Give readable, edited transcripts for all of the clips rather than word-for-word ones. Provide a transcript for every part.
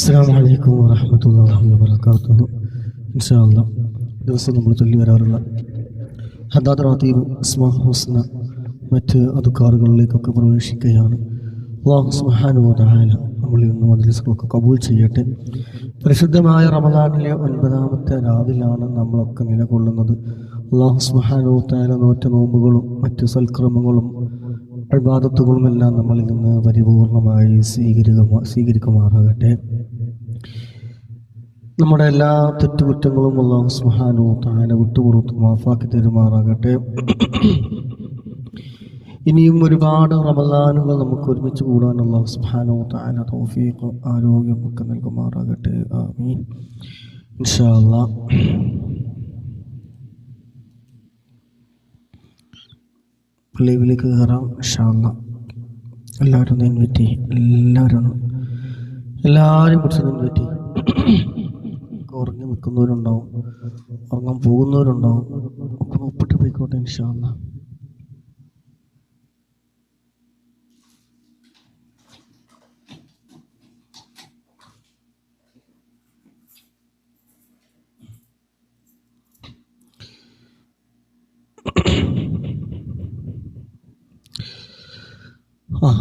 അസ്സലാമു അലൈക്കും വറഹ്മത്തുള്ളാഹി വബറകാതുഹു. ഇൻഷാ അല്ലാഹ് ദിവസം നമ്മൾ ചൊല്ലി വരാറുള്ള ഹദാദ് റാത്തീബ്, അസ്മാഉൽ ഹുസ്ന, മറ്റ് അദ്കാറുകളിലേക്കൊക്കെ പ്രവേശിക്കുകയാണ്. അല്ലാഹു സുബ്ഹാനഹു വ തആല നമ്മളിൽ നിന്ന് മജ്ലിസുകളൊക്കെ കബൂൽ ചെയ്യട്ടെ. പരിശുദ്ധമായ റമദാനിലെ 9ാമത്തെ രാവിലാണ് നമ്മളൊക്കെ നിലകൊള്ളുന്നത്. അല്ലാഹു സുബ്ഹാനഹു വ തആല നോറ്റ നോമ്പുകളും മറ്റ് സൽക്രമങ്ങളും ഇബാദത്തുകളുമെല്ലാം നമ്മളിൽ നിന്ന് പരിപൂർണമായി സ്വീകരിക്കുമാറാകട്ടെ. നമ്മുടെ എല്ലാ തെറ്റുകുറ്റങ്ങളും അല്ലാഹു സുബ്ഹാനഹു വ തആല വിട്ടുപുറത്ത് മാഫാക്കി തരുമാറാകട്ടെ. ഇനിയും ഒരുപാട് റമദാനുകൾ നമുക്ക് ഒരുമിച്ച് കൂടാൻ അല്ലാഹു സുബ്ഹാനഹു വ തആല തൗഫീഖ് ആരോഗ്യം ഒക്കെ നൽകുമാറാകട്ടെ. ആമീൻ. ഇൻഷാ അല്ലാഹ് ലൈവിലേക്ക് കയറാം. ഇൻഷാ അല്ലാഹ് എല്ലാവരും ഒന്ന് ഇൻവൈറ്റ് ചെയ്യും. എല്ലാവരും കുറിച്ച് ഇൻവൈറ്റ് ചെയ്യും. ഉറങ്ങി നിൽക്കുന്നവരുണ്ടാവും, ഉറങ്ങാൻ പോകുന്നവരുണ്ടാവും. ഒക്കെ ഒപ്പിട്ട് പോയിക്കോട്ടെ. ഇൻഷാ അല്ലാഹ്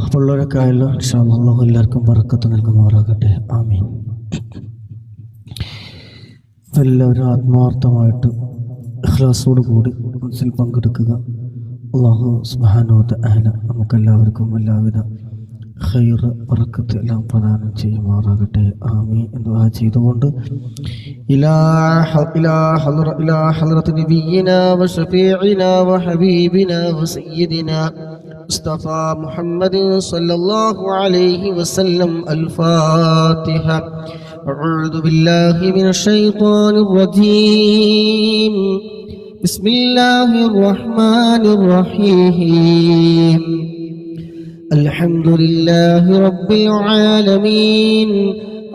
അപ്പോൾ ഉള്ളവരൊക്കെ ആയല്ലോ. ഇൻഷാ അല്ലാഹ് എല്ലാവർക്കും ബർക്കത്ത് നൽകുമാറാകട്ടെ. ആമീൻ. എല്ലാവരും ആത്മാർത്ഥമായിട്ട് ഇഖ്ലാസോട് കൂടി മനസ്സിൽ പങ്കെടുക്കുക. അല്ലാഹു സുബ്ഹാനഹു വ തആല നമുക്കെല്ലാവർക്കും എല്ലാവിധ ഖൈർ ബർക്കത്ത് എല്ലാം പ്രദാനം ചെയ്യുമാറാകട്ടെ. ആമീൻ എന്ന് ദുആ ചെയ്തുകൊണ്ട് ഇലാ ഹളറത്ത് നബിയിനാ വ ശഫീഇനാ വ ഹബീബിനാ വ സയ്യിദിനാ മുസ്തഫ മുഹമ്മദ് സല്ലല്ലാഹു അലൈഹി വസല്ലം. അൽ-ഫാത്തിഹ. അഊദു ബില്ലാഹി മിനശ് ശൈത്വാനിർ റജീം. ബിസ്മില്ലാഹിർ റഹ്മാനിർ റഹീം. അൽഹംദുലില്ലാഹി റബ്ബിൽ ആലമീൻ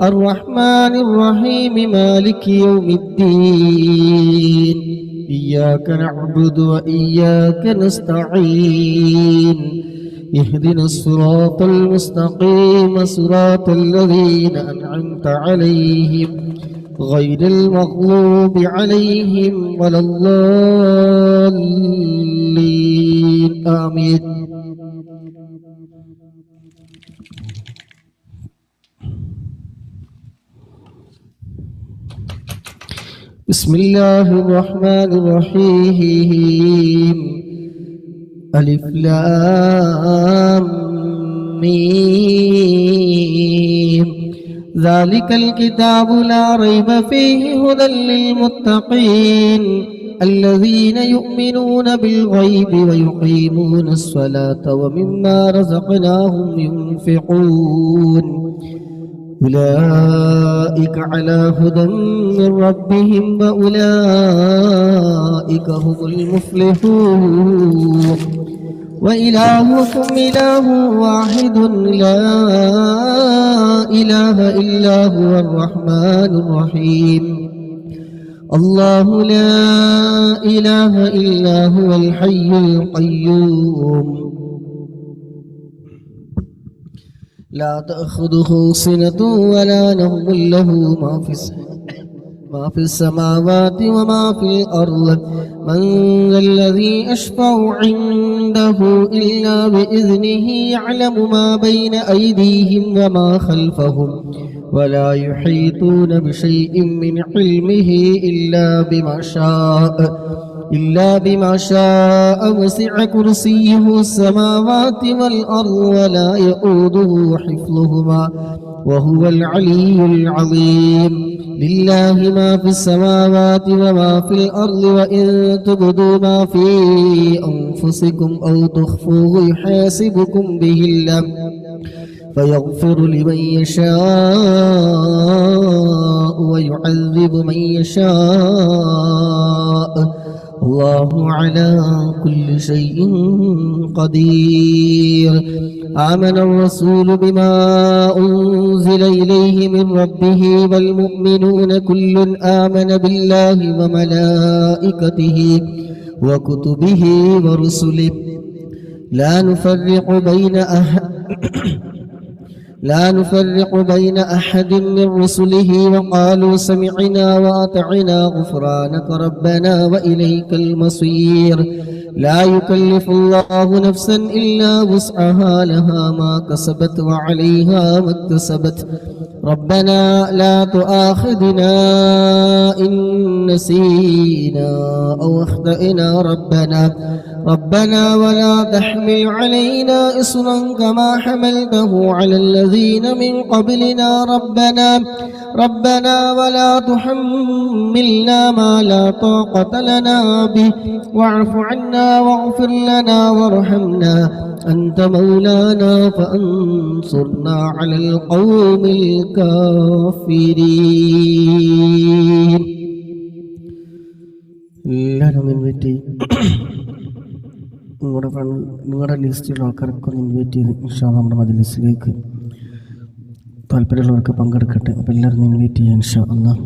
അർ-റഹ്മാനിർ റഹീം മാലികി യൗമിദ്ദീൻ. إياك نعبد وإياك نستعين. اهدنا الصراط المستقيم صراط الذين أنعمت عليهم غير المغضوب عليهم ولا الضالين. آمين. بسم الله الرحمن الرحيم. ألف لام ميم. ذلك الكتاب لا ريب فيه هدى للمتقين الذين يؤمنون بالغيب ويقيمون الصلاة ومما رزقناهم ينفقون أولئك على هدى من ربهم وأولئك هم المفلحون. وإلهكم إله واحد لا إله إلا هو الرحمن الرحيم. الله لا إله إلا هو الحي القيوم لا تأخذه سنة ولا نوم له ما في السماوات وما في الأرض. من ذا الذي يشفع عنده إلا بإذنه. يعلم ما بين أيديهم وما خلفهم ولا يحيطون بشيء من علمه إلا بما شاء. وسع كرسيه السماوات والأرض ولا يؤوده حفظهما وهو العلي العظيم. لله ما في السماوات وما في الأرض. وإن تبدوا ما في أنفسكم أو تخفوه يحاسبكم به الله فيغفر لمن يشاء ويعذب من يشاء. الله على كل شيء قدير. آمن الرسول بما أنزل إليه من ربه والمؤمنون كل آمن بالله وملائكته وكتبه ورسله لا نفرق بين أحد لا نفرق بين أحد من رسله وقالوا سمعنا وأطعنا غفرانك ربنا وإليك المصير لا يكلف الله نفسا إلا وسعها لها ما كسبت وعليها ما اكتسبت ربنا لا تؤاخذنا إن نسينا أو أخطأنا ربنا ولا تحمل علينا إصرا كما حملته على الذين من قبلنا ربنا ولا تحملنا ما لا طاقة لنا به واعف عنا واغفر لنا وارحمنا أنت مولانا فأنصرنا على القوم الكافرين. എല്ലാവരും ഇൻവൈറ്റ് ചെയ്യും. നിങ്ങളുടെ ലിസ്റ്റിലുള്ള ആൾക്കാരൊക്കെ ഒന്ന് ഇൻവൈറ്റ് ചെയ്ത് ഇൻഷാ അല്ലാഹ് നമ്മുടെ മജ്‌ലിസിലേക്ക് താല്പര്യമുള്ളവർക്ക് പങ്കെടുക്കട്ടെ. അപ്പോൾ എല്ലാവരും ഇൻവൈറ്റ് ചെയ്യാം ഇൻഷാ അല്ലാഹ്.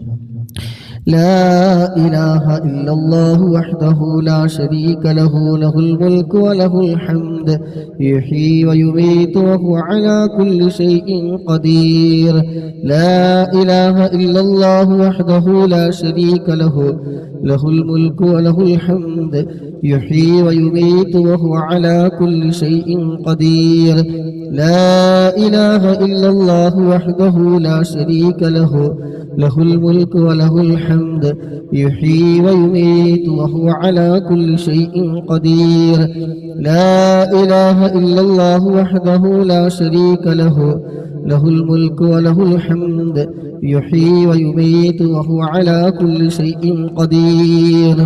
لا إله إلا الله وحده لا شريك له له الملك وله الحمد يحيي ويميت وهو على كل شيء قدير لا إله إلا الله وحده لا شريك له له الملك وله الحمد يحيي ويميت وهو على كل شيء قدير لا إله إلا الله وحده لا شريك له له الملك وله الحمد يحيي ويميت وهو على كل شيء قدير لا إله إلا الله وحده لا شريك له له الملك وله الحمد يحيي ويميت وهو على كل شيء قدير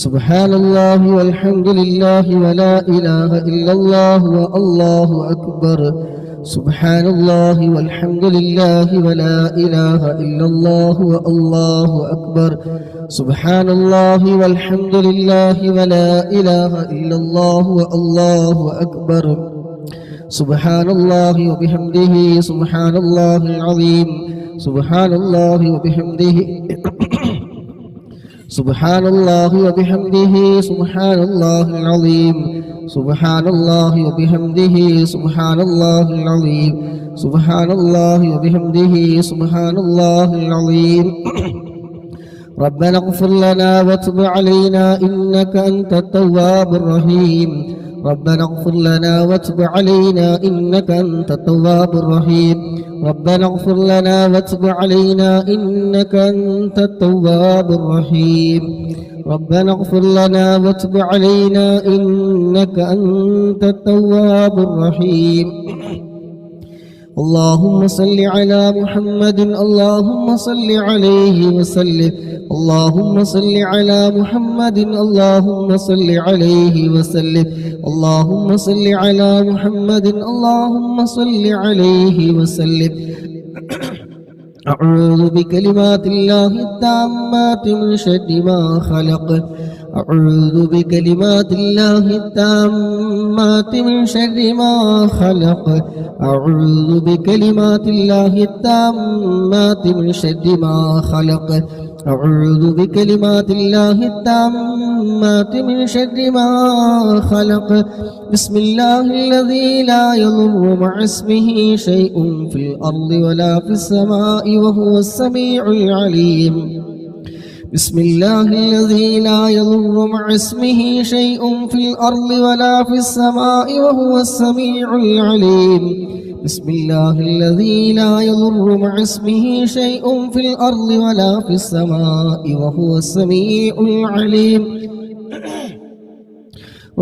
سبحان الله والحمد لله ولا إله إلا الله والله أكبر سبحان الله والحمد لله ولا إله إلا الله والله أكبر سبحان الله والحمد لله ولا إله إلا الله والله أكبر سبحان الله وبحمده سبحان الله العظيم سبحان الله وبحمده سبحان الله وبحمده سبحان الله العظيم سبحان الله وبحمده سبحان الله العظيم سبحان الله وبحمده سبحان الله العظيم ربنا اغفر لنا وتب علينا إنك أنت التواب الرحيم ربنا اغفر لنا وتب علينا إنك أنت التواب الرحيم ربنا اغفر لنا وتب علينا إنك أنت التواب الرحيم ربنا اغفر لنا وتب علينا إنك أنت التواب الرحيم اللهم صل على محمد اللهم صل عليه وسلم اللهم صل على محمد اللهم صل عليه وسلم اللهم صل على محمد اللهم صل عليه وسلم أعوذ بكلمات الله التامات من شر ما خلق أعوذ بكلمات الله التامات من شر ما خلق أعوذ بكلمات الله التامات من شر ما خلق أعوذ بكلمات الله التامات من شر ما خلق بسم الله الذي لا يضر مع اسمه شيء في الأرض ولا في السماء وهو السميع العليم بسم الله الذي لا يضر مع اسمه شيء في الأرض ولا في السماء وهو السميع العليم بسم الله الذي لا يضر مع اسمه شيء في الأرض ولا في السماء وهو السميع العليم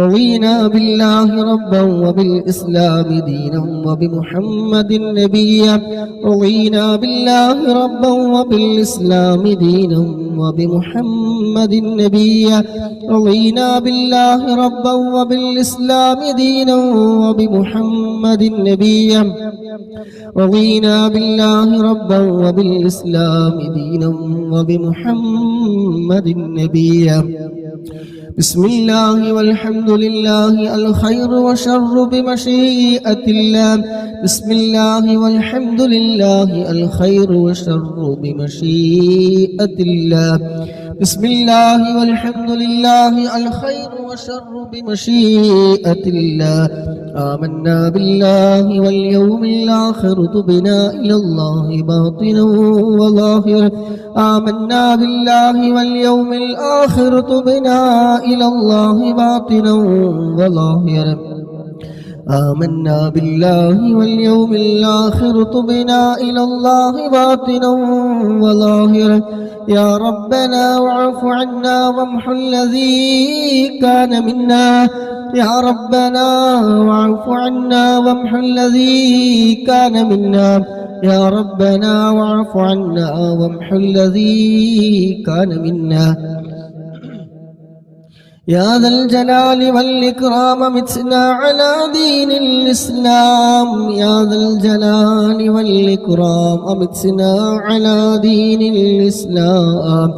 رضينا بالله ربا وبالإسلام دينا وبمحمد نبيا رضينا بالله ربا وبالإسلام دينا وبمحمد نبيا رضينا بالله ربا وبالإسلام دينا وبمحمد نبيا رضينا بالله ربا وبالإسلام دينا وبمحمد نبيا بسم الله والحمد لله الخير والشر بمشيئة الله بسم الله والحمد لله الخير والشر بمشيئة الله بسم الله والحمد لله الخير والشر بمشيئة الله آمنا بالله واليوم الآخر تبنا إلى الله باطنا وظاهرا آمنا بالله واليوم الآخر تبنا إلى الله باطنا وظاهرا آمنا بالله واليوم الآخر تبنا إلى الله باطنا وظاهرا يا ربنا واعف عنا وامح الذي كان منا يا ربنا واعف عنا وامح الذي كان منا يا ربنا واعف عنا وامح الذي كان منا يا ذا الجلال والإكرام متنا على دين الإسلام يا ذا الجلال والإكرام متنا على دين الإسلام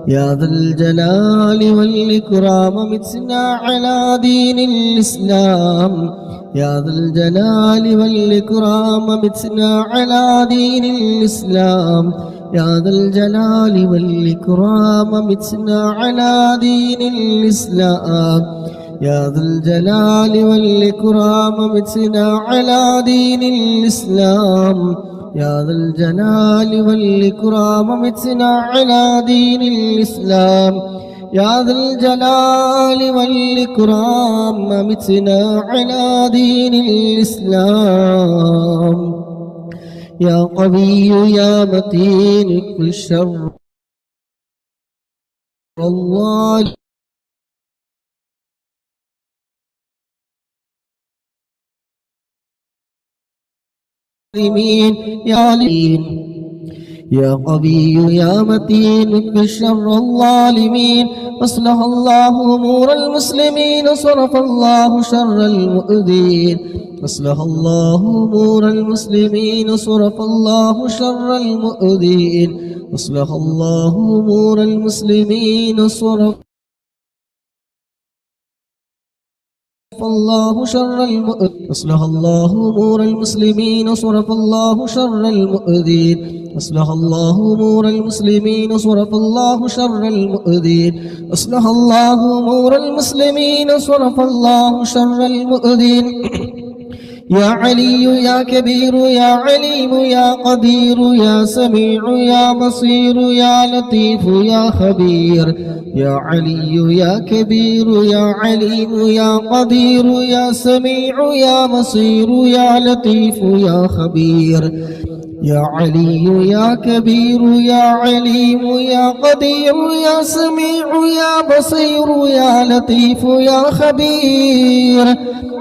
يا ذا الجلال والإكرام متنا على دين الإسلام يا ذا الجلال والإكرام متنا على دين الإسلام يا ذا الجلال والإكرام متنا على دين الإسلام يا ذا الجلال والإكرام متنا على دين الإسلام يا ذا الجلال والإكرام متنا على دين الإسلام يا ذا الجلال والإكرام متنا على دين الإسلام يا قوي يا متين كل شر الله يا لين يا قوي يا متين بشر الظالمين أصلح الله أمور المسلمين صرف الله شر المؤذين أصلح الله أمور المسلمين صرف الله شر المؤذين أصلح الله أمور المسلمين صرف الله شر المؤذين أصلح الله أمور المسلمين صرف الله شر المؤذين أصلح الله أمور المسلمين صرف الله شر المؤذين أصلح الله أمور المسلمين صرف الله شر المؤذين يا علي يا كبير يا عليم يا قدير يا سميع يا بصير يا لطيف يا خبير يا علي يا كبير يا عليم يا قدير يا سميع يا بصير يا لطيف يا خبير يا علي يا كبير يا عليم يا قدير يا سميع يا بصير يا لطيف يا خبير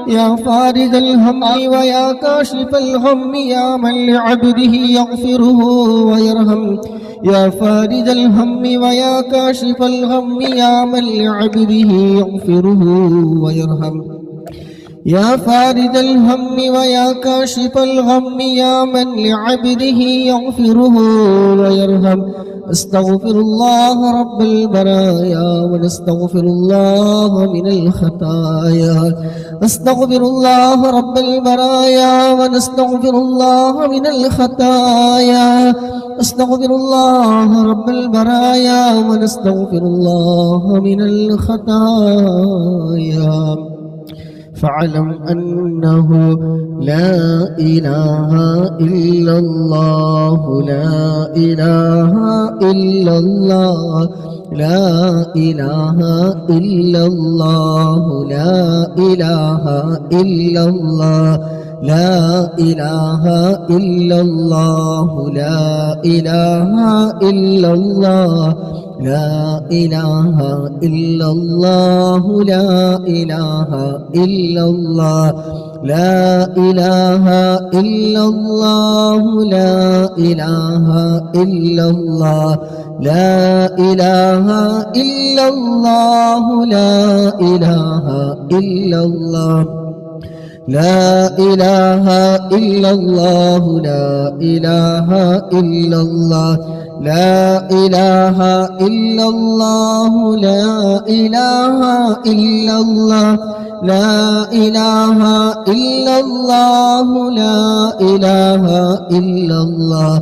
يا فارج الهم ويا كاشف الهم يا من لعبده يغفره ويرحم يا فارج الهم ويا كاشف الهم يا من لعبده يغفره ويرحم يا فارج الهم ويا كاشف الغم يا من لعبده يغفره ويرحم استغفر الله رب البرايا ونستغفر الله من الخطايا استغفر الله رب البرايا ونستغفر الله من الخطايا استغفر الله رب البرايا ونستغفر الله من الخطايا فاعلم أنه لا إله إلا الله لا إله إلا الله لا إله إلا الله لا إله إلا الله لا إله إلا الله لا إله إلا الله لا إله إلا الله لا إله إلا الله لا إله إلا الله لا إله إلا الله لا إله إلا الله لا إله إلا الله لا إله إلا الله لا إله إلا الله لا إله إلا الله لا إله إلا الله لا إله إلا الله لا إله إلا الله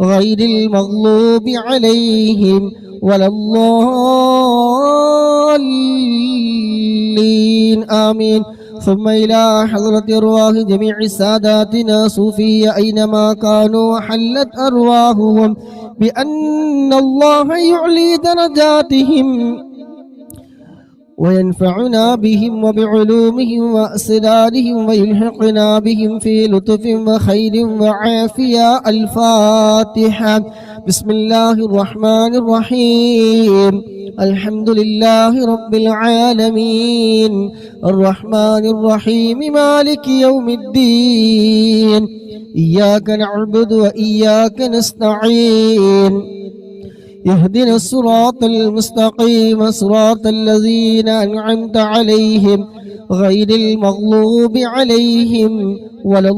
غير المغلوب عليهم ولا الضالين آمين. ثم إلى حضرة أرواح جميع ساداتنا صوفية أينما كانوا حلت أرواحهم بأن الله يعلي درجاتهم وينفعنا بهم وبعلومهم وأسرارهم ويلحقنا بهم في لطف وخير وعافية. الفاتحة. بسم الله الرحمن الرحيم. الحمد لله رب العالمين الرحمن الرحيم مالك يوم الدين إياك نعبد وإياك نستعين اهدنا الصراط المستقيم صراط الذين أنعمت عليهم غير المغلوب عليهم ولا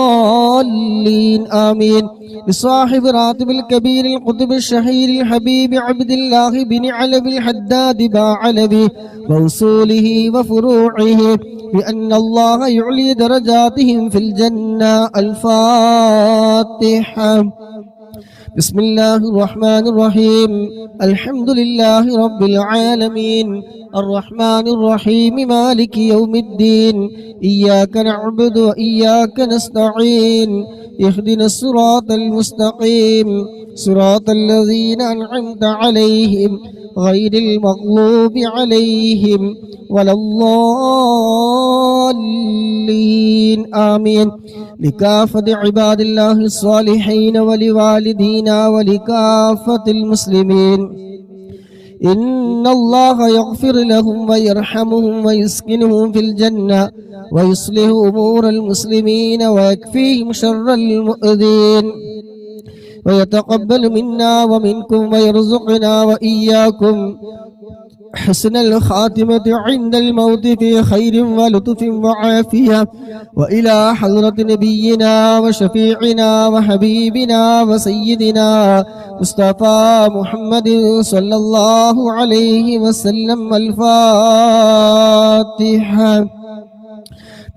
الضالين آمين. بصاحب راتب الكبير القطب الشهير الحبيب عبد الله بن علب الحداد باعلبي ووصوله وفروعه بأن الله يعلي درجاتهم في الجنة. الفاتحة. بسم الله الرحمن الرحيم. الحمد لله رب العالمين الرحمن الرحيم مالك يوم الدين إياك نعبد وإياك نستعين اهدنا الصراط المستقيم صراط الذين أنعمت عليهم غير المغلوب عليهم ولا الضالين آمين. لكافة عباد الله الصالحين ولوالدينا ولكافة المسلمين إن الله يغفر لهم ويرحمهم ويسكنهم في الجنة ويصلح أمور المسلمين ويكفيهم شر المؤذين ويتقبل منا ومنكم ويرزقنا وإياكم حسن الخاتمة عند الموت في خير ولطف وعافية. وإلى حضرة نبينا وشفيعنا وحبيبنا وسيدنا مصطفى محمد صلى الله عليه وسلم. الفاتحة.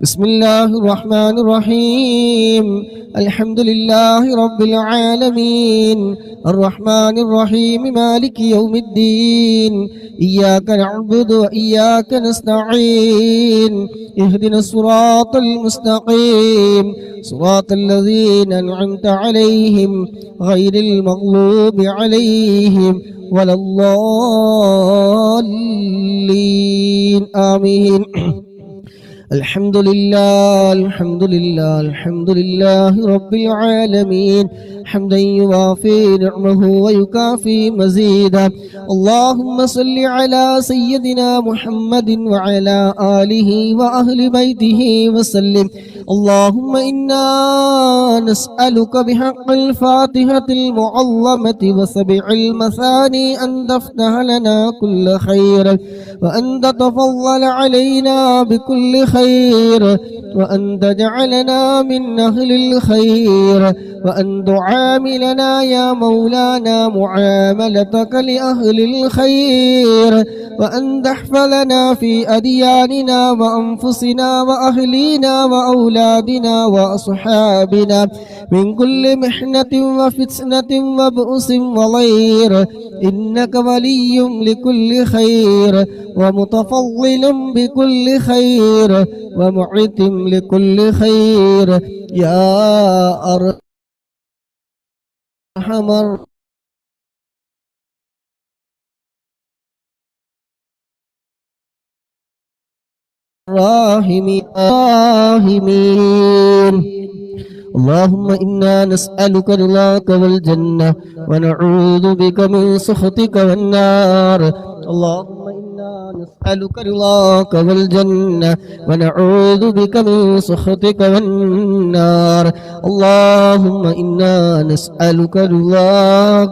بسم الله الرحمن الرحيم. الحمد لله رب العالمين الرحمن الرحيم مالك يوم الدين إياك نعبد وإياك نستعين اهدنا الصراط المستقيم صراط الذين أنعمت عليهم غير المغلوب عليهم ولا الضالين آمين. الحمد لله الحمد لله الحمد لله رب العالمين حمدا يوافي نعمه ويكافي مزيدا. اللهم صل على سيدنا محمد وعلى آله وأهل بيته وسلم. اللهم إنا نسألك بحق الفاتحة المعظمة وسبع المثاني أن تفتح لنا كل خير وأن تتفضل علينا بكل خير وأن تجعلنا من أهل الخير وأن تعاملنا يا مولانا معاملتك لأهل الخير وأن تحفظنا في أدياننا وأنفسنا وأهلينا وأولادنا وأصحابنا من كل محنة وفتنة وبؤس وضير إنك ولي لكل خير ومتفضل بكل خير ومعتم لكل خير يا أرحم الراحمين. اللهم إنا نسألك رضاك والجنة ونعوذ بك من سخطك والنار. اللهم إنا نسألك رضاك والجنة ونعوذ بك من سخطك والنار. اللهم إنا نسألك رضاك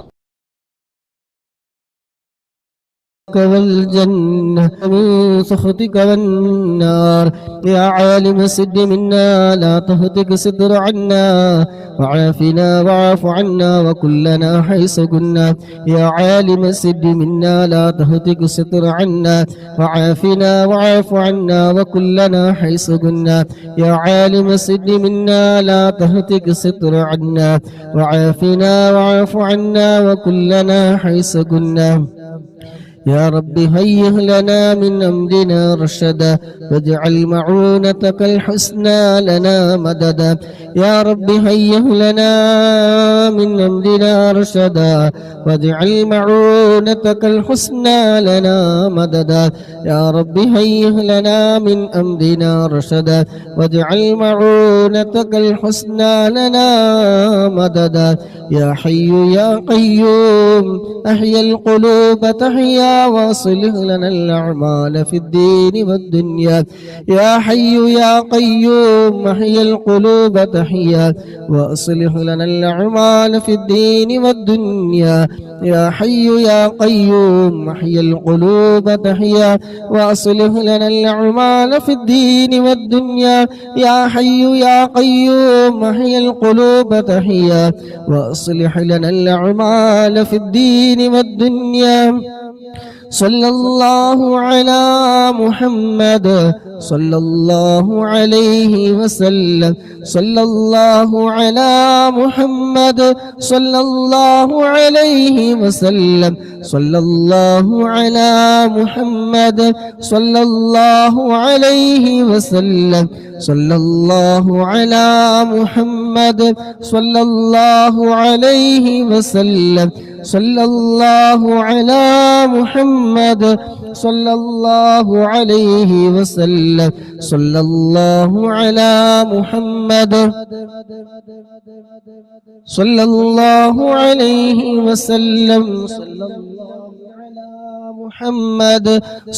والجنة من سخطك والنار يا عالم السد منا لا تهتك ستر عنا وعافنا واعف عنا وكلنا حيث كنا يا عالم السد منا لا تهتك ستر عنا وعافنا واعف عنا وكلنا حيث كنا يا عالم السد منا لا تهتك ستر عنا وعافنا واعف عنا وكلنا حيث كنا يا رب هيئ لنا من أمرنا رشدا واجعل معونتك الحسنى لنا مددا يا رب هيئ لنا من أمرنا رشدا واجعل معونتك الحسنى لنا مددا يا رب هيئ لنا من أمرنا رشدا واجعل معونتك الحسنى لنا مددا يا حي يا قيوم أحيا القلوب تحيا واصلح لنا الأعمال في الدين والدنيا يا حي يا قيوم أحيا القلوب تحيا واصلح لنا الأعمال في الدين والدنيا يا حي يا قيوم أحيا القلوب تحيا واصلح لنا الأعمال في الدين والدنيا يا حي يا قيوم أحيا القلوب تحيا واصلح لنا الأعمال في الدين والدنيا صلى الله على محمد صلى الله عليه وسلم صلى الله على محمد صلى الله عليه وسلم صلى الله على محمد صلى الله عليه وسلم صلى الله على محمد صلى الله عليه وسلم صلى الله على محمد صلى الله عليه وسلم صلى الله على محمد صلى الله عليه وسلم صلى الله على محمد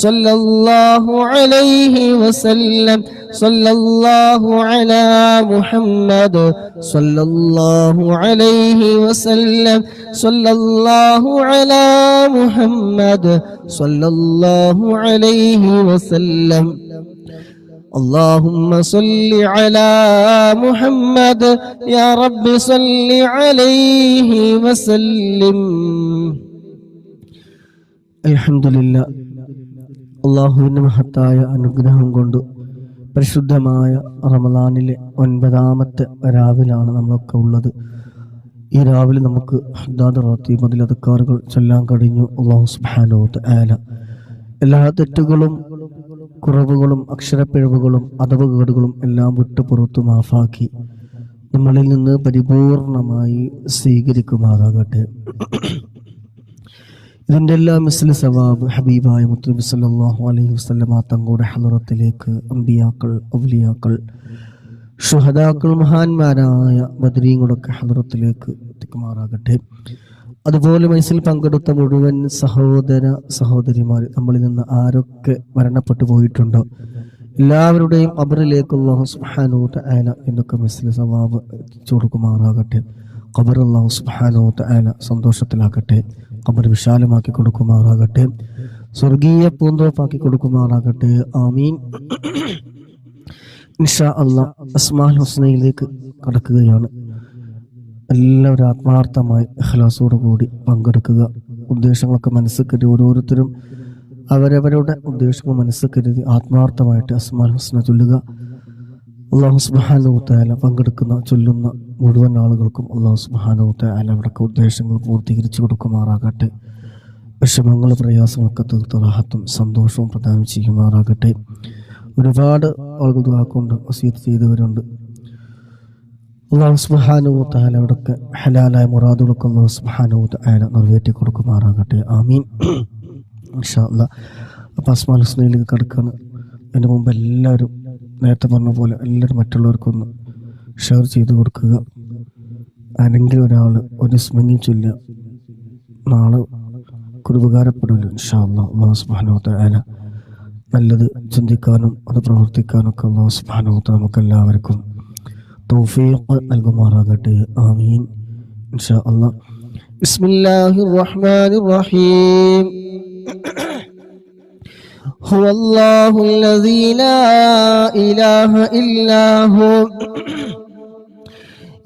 صلى الله عليه وسلم صلى الله على محمد صلى الله عليه وسلم صلى الله على محمد صلى الله عليه وسلم اللهم صل على محمد يا رب صل عليه وسلم الحمد لله അള്ളാഹുവിൻ്റെ മഹത്തായ അനുഗ്രഹം കൊണ്ട് പരിശുദ്ധമായ റമദാനിലെ 9ാമത്തെ രാവിലാണ് നമ്മളൊക്കെ ഉള്ളത്. ഈ രാവിലെ നമുക്ക് ഹദ്ദാദ് റാത്തീബ് അതിൽ അദ്കാറുകൾ ചൊല്ലാൻ കഴിഞ്ഞു. അല്ലാഹു സുബ്ഹാനഹു വ തആല എല്ലാ തെറ്റുകളും കുറവുകളും അക്ഷരപ്പിഴവുകളും അദബുകേടുകളും എല്ലാം വിട്ടുപുറത്തു മാഫാക്കി നമ്മളിൽ നിന്ന് പരിപൂർണമായി സ്വീകരിക്കുമാറാകട്ടെ. ഇതിൻ്റെ എല്ലാം മിസ്ലി സവാബ് ഹബീബായ മുത്തുനബി സല്ലല്ലാഹു അലൈഹി വസല്ലമ തങ്ങളുടെ ഹളറത്തിലേക്ക് അമ്പിയാക്കൾ, ഔലിയാക്കൾ, ശുഹദാക്കൾ, മഹാന്മാരായ ബദരീങ്ങളൊക്കെ ഹളറത്തിലേക്ക് എത്തിക്കുമാറാകട്ടെ. അതുപോലെ മൈസിൽ പങ്കെടുത്ത മുഴുവൻ സഹോദര സഹോദരിമാർ, നമ്മളിൽ നിന്ന് ആരൊക്കെ മരണപ്പെട്ടു പോയിട്ടുണ്ടോ എല്ലാവരുടെയും ഖബറിലേക്ക് അല്ലാഹു സുബ്ഹാനഹു വ തആല എന്നൊക്കെ മിസ്ലി സവാബ് എത്തിച്ചു കൊടുക്കുമാറാകട്ടെ. ഖബർ അല്ലാഹു സുബ്ഹാനഹു വ തആല സന്തോഷത്തിലാക്കട്ടെ. ഖബർ വിശാലമാക്കി കൊടുക്കുമാറാകട്ടെ. സ്വർഗീയ പൂന്തോപ്പാക്കി കൊടുക്കുമാറാകട്ടെ. ആമീൻ. ഇൻഷാ അല്ലാഹ് അസ്മാഉൽ ഹുസ്നയിലേക്ക് കടക്കുകയാണ്. എല്ലാവരും ആത്മാർത്ഥമായി ഇഖ്ലാസോടു കൂടി പങ്കെടുക്കുക. ഉദ്ദേശങ്ങളൊക്കെ മനസ്സിൽ കരുതി ഓരോരുത്തരും അവരവരുടെ ഉദ്ദേശങ്ങൾ മനസ്സിൽ കരുതി ആത്മാർത്ഥമായിട്ട് അസ്മാഉൽ ഹുസ്ന ചൊല്ലുക. അല്ലാഹു സുബ്ഹാനഹു വ തആല പങ്കെടുക്കുന്ന ചൊല്ലുന്ന മുഴുവൻ ആളുകൾക്കും അല്ലാഹു സുബ്ഹാനഹു വ തആല അവരുടെ ഉദ്ദേശങ്ങൾ പൂർത്തീകരിച്ചു കൊടുക്കുമാറാകട്ടെ. വിഷമങ്ങൾ, പ്രയാസങ്ങളൊക്കെ തീർത്ത് റാഹത്തും സന്തോഷവും പ്രദാനം ചെയ്യുമാറാകട്ടെ. ഒരുപാട് ആളുകൾ ദുആ കൊണ്ട് വസിയത്ത് ചെയ്തവരുണ്ട്. അല്ലാഹു സുബ്ഹാനഹു വ തആല അവർക്ക് ഹലാലായ മുറാദുകളൊക്കെ അല്ലാഹു സുബ്ഹാനഹു വ തആല നിറവേറ്റി കൊടുക്കുമാറാകട്ടെ. ആമീൻ. ഇൻഷാ അല്ലാഹ് അപ്പോൾ അസ്മാഉൽ ഹുസ്നയിലേക്ക് കടക്കുകയാണ്. അതിന് മുമ്പ് എല്ലാവരും നേരത്തെ പറഞ്ഞ പോലെ എല്ലാവരും മറ്റുള്ളവർക്കൊന്ന് ഷെയർ ചെയ്ത് കൊടുക്കുക. ആരെങ്കിലും ഒരാൾ ഒരു സ്മങ്ങി ചൊല്ലുക, നാളെ ഒരു ഉപകാരപ്പെടുമല്ലോ ഇൻഷാ അല്ലാഹ്. അല്ലാഹു സുബ്ഹാനഹു വ തആല നല്ലത് ചിന്തിക്കാനും അത് പ്രവർത്തിക്കാനും ഒക്കെ അല്ലാഹു സുബ്ഹാനഹു വ തആല നമുക്കെല്ലാവർക്കും തൗഫീഖ് നൽകുമാറാകട്ടെ. ആമീൻ. ഇൻഷാ അല്ലാഹ്. ബിസ്മില്ലാഹിർ റഹ്മാനിർ റഹീം. هو الله الذي لا إله إلا هو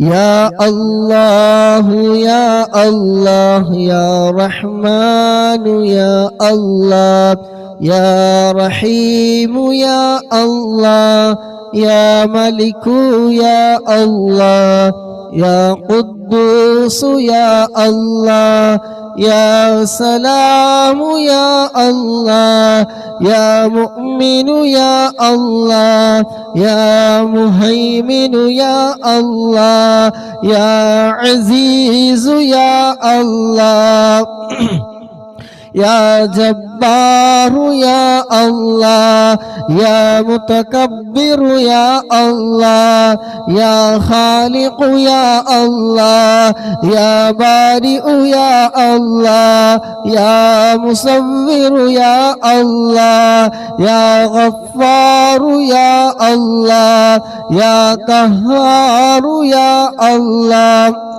يا الله يا الله يا رحمن يا الله يا رحيم يا الله يا ملك يا الله يا قدوس يا الله يا سلام يا الله يا مؤمن يا الله يا مهيمن يا الله يا عزيز يا الله يا جبار يا الله يا متكبر يا الله يا خالق يا الله يا بارئ يا الله يا مصور يا الله يا غفار يا الله يا قهار يا الله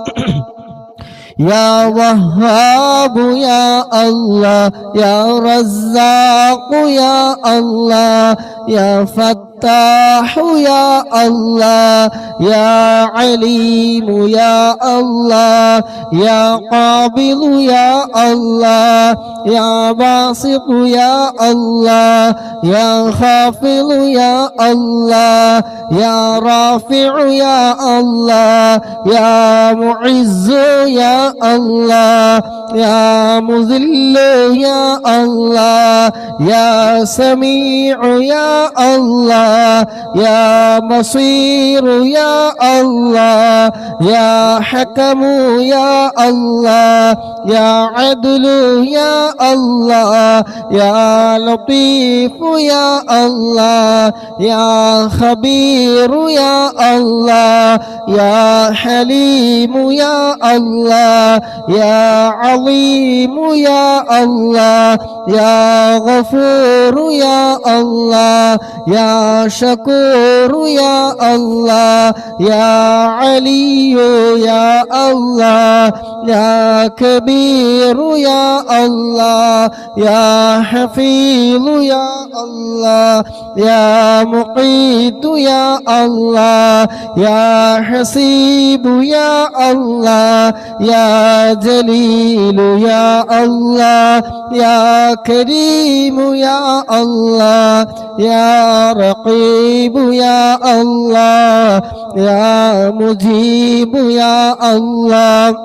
يا وهاب يا الله يا رزاق يا الله يا فتاح يا الله يا عليم يا الله يا قابض يا الله يا باسط يا الله يا خافض يا الله يا رافع يا الله يا معز يا الله يا مذل يا الله يا سميع يا الله يا بصير يا الله يا حكم يا الله يا عدل يا الله يا لطيف يا الله يا خبير يا الله يا حليم يا الله يا عظيم يا الله يا غفور يا الله يا شكور يا الله يا علي يا الله يا كبير يا الله يا حفيظ يا الله يا مقيت يا الله يا حسيب يا الله يا جليل يا الله يا كريم يا الله يا رقيب يا الله يا مجيب يا الله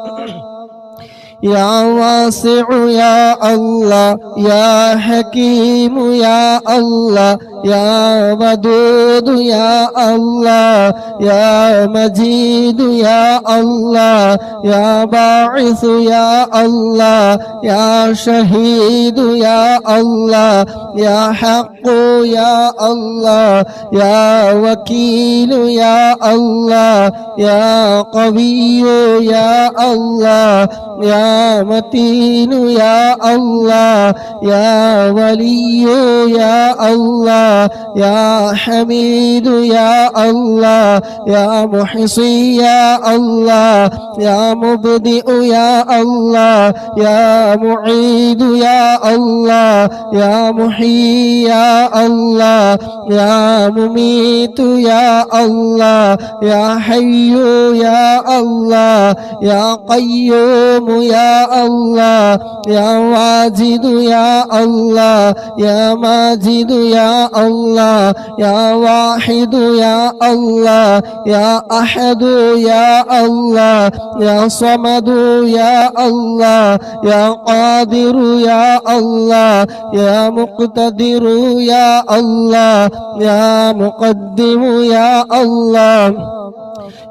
يا واسع يا الله يا حكيم يا الله يا ودود يا الله يا مجيد يا الله يا باعث يا الله يا شهيد يا الله يا حق يا الله يا وكيل يا الله يا قوي يا الله يا متين يا الله يا ولي يا الله يا حميد يا الله يا محصي يا الله يا مبدئ يا الله يا معيد يا الله يا محيي يا الله يا مميت يا الله يا حي يا الله يا قيوم يا الله يا واجد يا الله يا ماجد يا الله يا واحد يا الله يا أحد يا الله يا صمد يا الله يا قادر يا الله يا مقتدر يا الله يا مقدم يا الله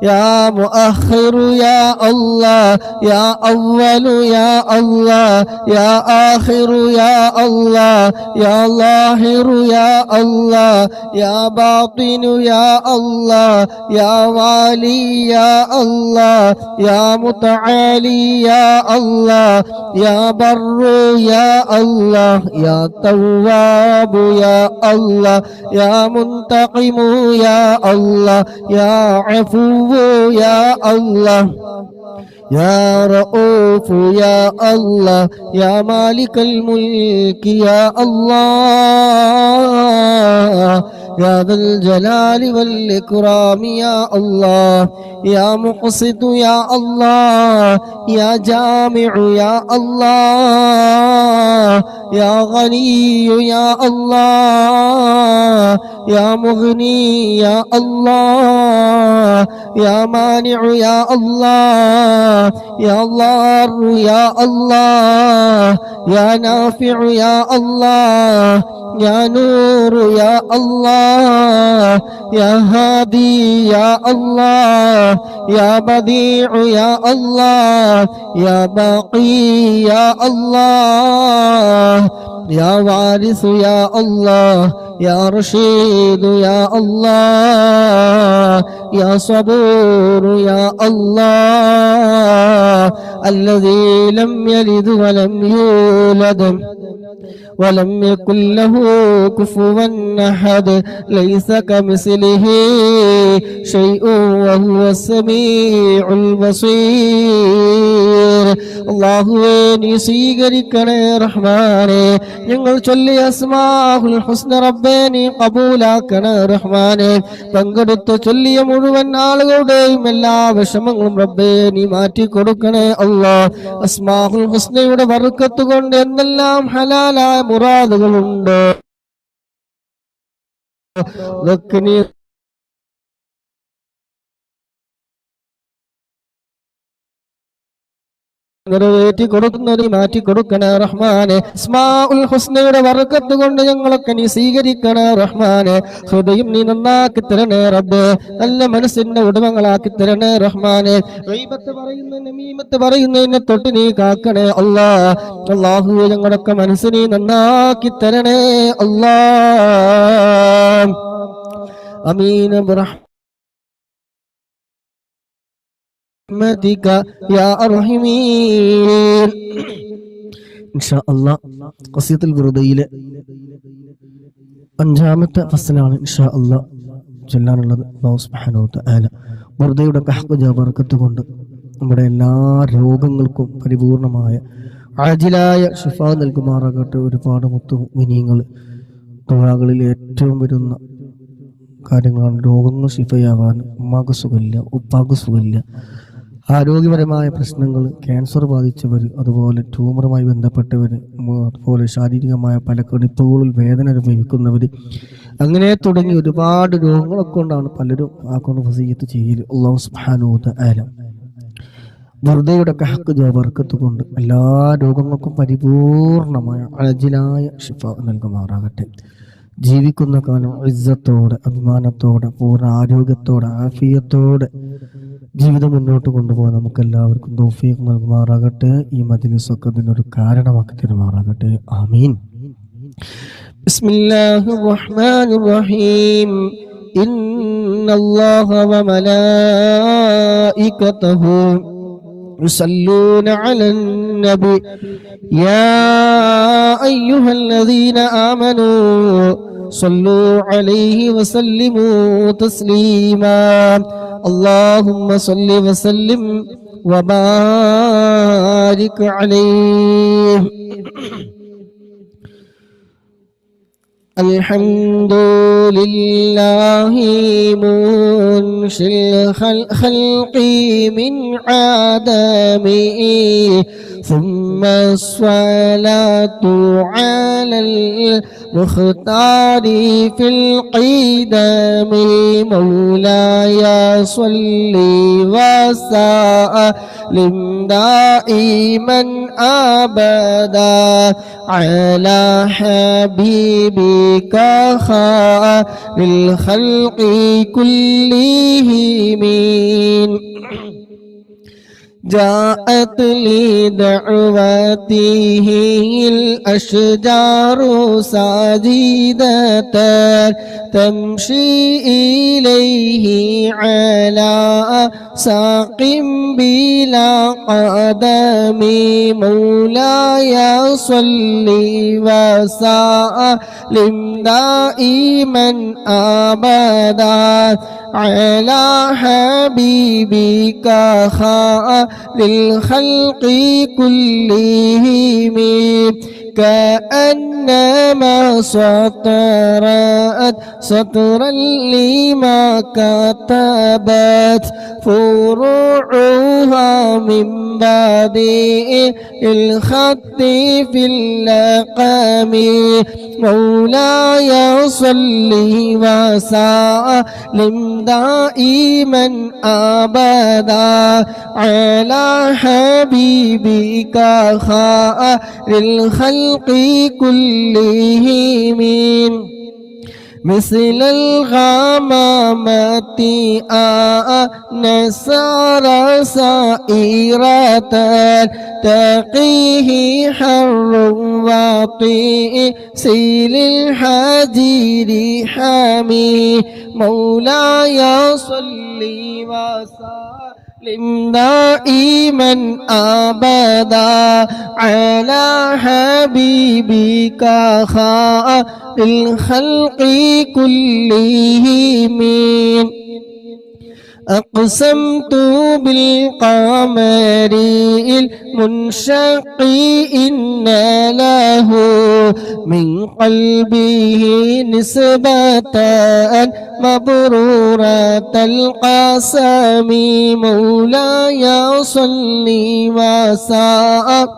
يا مؤخر يا الله يا أول يا الله يا آخر يا الله يا ظاهر يا الله يا باطن يا الله يا والي يا الله يا متعالي يا الله يا بر يا الله يا تواب يا الله يا منتقم يا الله يا عفو عفو يا الله يا رؤوف يا الله يا مالك الملك يا الله يا ذا الجلال والإكرام يا الله يا مقسط يا الله يا جامع يا الله يا غني يا الله يا مغني يا الله يا مانع يا الله يا ضار يا الله يا نافع يا الله يا نور يا الله يا هادي يا الله يا بديع يا الله يا باقي يا الله يا وارث يا الله يا رشيد يا الله يا صبور يا الله الذي لم يلد ولم يولد ولم يكن له كفوا أحد ليس كمثله شيء وهو السميع البصير അല്ലാഹുവേ നീ സ്വീകരിക്കണേ റഹ്മാനേ ഞങ്ങൾ ചൊല്ലിയ അസ്മാഉൽ ഹുസ്ന റബ്ബേ നീ ഖബൂലാക്കണേ റഹ്മാനേ പങ്കെടുത്ത് ചൊല്ലിയ മുഴുവൻ ആളുകളുടെയും എല്ലാ വിഷമങ്ങളും റബ്ബേ നീ മാറ്റി കൊടുക്കണേ അല്ലാഹ് അസ്മാഉൽ ഹുസ്നയുടെ ബർക്കത്ത് കൊണ്ട് എന്തെല്ലാം ഹലാലായ മുറാദുകളുണ്ട് അതൊക്കെ നീ നിറവേറ്റി കൊടുക്കുന്നവരെ മാറ്റി കൊടുക്കണേ റഹ്മാനെ അസ്മാഉൽ ഹുസ്നയുടെ ബർക്കത്ത് കൊണ്ട് ഞങ്ങളൊക്കെ നീ സ്വീകരിക്കണേ റഹ്മാനെ ഹൃദയം നീ നന്നാക്കി തരണേ റബ്ബേ നല്ല മനസ്സിന്റെ ഉടമകളാക്കി തരണേ റഹ്മാനെ ഗൈബത്ത് പറയുന്ന നമീമത്ത് പറയുന്നതിനെ തൊട്ട് നീ കാക്കണേ അല്ലാഹ് അല്ലാഹു ഞങ്ങളൊക്കെ മനസ്സ് നീ നന്നാക്കി തരണേ അല്ലാഹ് ആമീൻ برحمتك يا أرحمين ഇൻഷാ അല്ലാഹ് ഖസീദത്തുൽ ബുർദയിലെ 5-ാമത്തെ ഫസ്ലാണ് ഇൻഷാ അല്ലാഹ് ചൊല്ലാനുള്ളത്. അല്ലാഹു സുബ്ഹാനഹു വ തആല ബുർദയുടെ ഹഖ് ബർക്കത്ത് കൊണ്ട് നമ്മുടെ എല്ലാ രോഗങ്ങൾക്കും പരിപൂർണമായ ആജിലായ ശിഫ നൽകുമാറാകട്ടെ. ഒരുപാട് മുഅ്മിനീങ്ങൾ ദുആകളിൽ ഏറ്റവും വരുന്ന കാര്യങ്ങളാണ് രോഗങ്ങൾ ശിഫയാവാൻ. ഉമ്മാക്ക് സുഖമില്ല, ഉപ്പാക്ക് സുഖമില്ല, ആരോഗ്യപരമായ പ്രശ്നങ്ങൾ, ക്യാൻസർ ബാധിച്ചവർ, അതുപോലെ ട്യൂമറുമായി ബന്ധപ്പെട്ടവർ, അതുപോലെ ശാരീരികമായ പല കണിപ്പുകളിൽ വേദന അനുഭവിക്കുന്നവർ, അങ്ങനെ തുടങ്ങി ഒരുപാട് രോഗങ്ങളൊക്കെ കൊണ്ടാണ് പലരും ആക്കൊണ്ട് വസിയ്യത്ത് ചെയ്യൽ. അല്ലാഹു സുബ്ഹാനഹു വ തആല ബർദയുടെ ഹഖ് ബർക്കത്ത് കൊണ്ട് എല്ലാ രോഗങ്ങൾക്കും പരിപൂർണമായ അജിലായ ശിഫ നൽകുമാറാകട്ടെ. ജീവിക്കുന്ന കാലം ഇസ്സത്തോടെ, അഭിമാനത്തോടെ, പൂർണ്ണ ആരോഗ്യത്തോടെ, ആഫിയത്തോടെ ജീവിതം മുന്നോട്ട് കൊണ്ടുപോകാൻ നമുക്ക് എല്ലാവർക്കും തൗഫീഖ് നൽകുമാറാകട്ടെ. ഈ മജ്‌ലിസൊക്കെ ഇതിനൊരു കാരണമാക്കി തരുമാറാകട്ടെ. ആമീൻ. ബിസ്മില്ലാഹിർ റഹ്മാനിർ റഹീം. ഇന്നല്ലാഹ വ മലായികതഹു يصلون على النبي يا أيها الذين آمنوا صلوا عليه وسلموا تسليما اللهم صل وسلم وبارك عليه. الحمد لله منشئ الخلق من عدمه ثم الصلاة على المختار في القدم مولاي صل وسلم دائما أبدا على حبيبك خير الخلق كلهم. جاءت لدعوته الأشجار ساجدة تمشي إليه على ساق بلا قدم مولاي صل وسلم دائما أبدا على حبيبك خير الخلق كلهم كأنما سطرت سطرا لما كتبت فروعها من بعد الخط في اللقم مولاي صل وسلم دائما أبدا على حبيبك خير الخلق كلهم مثل الغمامة نسار سائرة تقيه حر واطئ سيل الحجير حامي مولاي صل وسلم دائما أبدا على حبيبك خير الخلق كلهم أقسمت بالقمر المنشق إن له من قلبه نسبة مبرورة القسم مولاي صل وسلم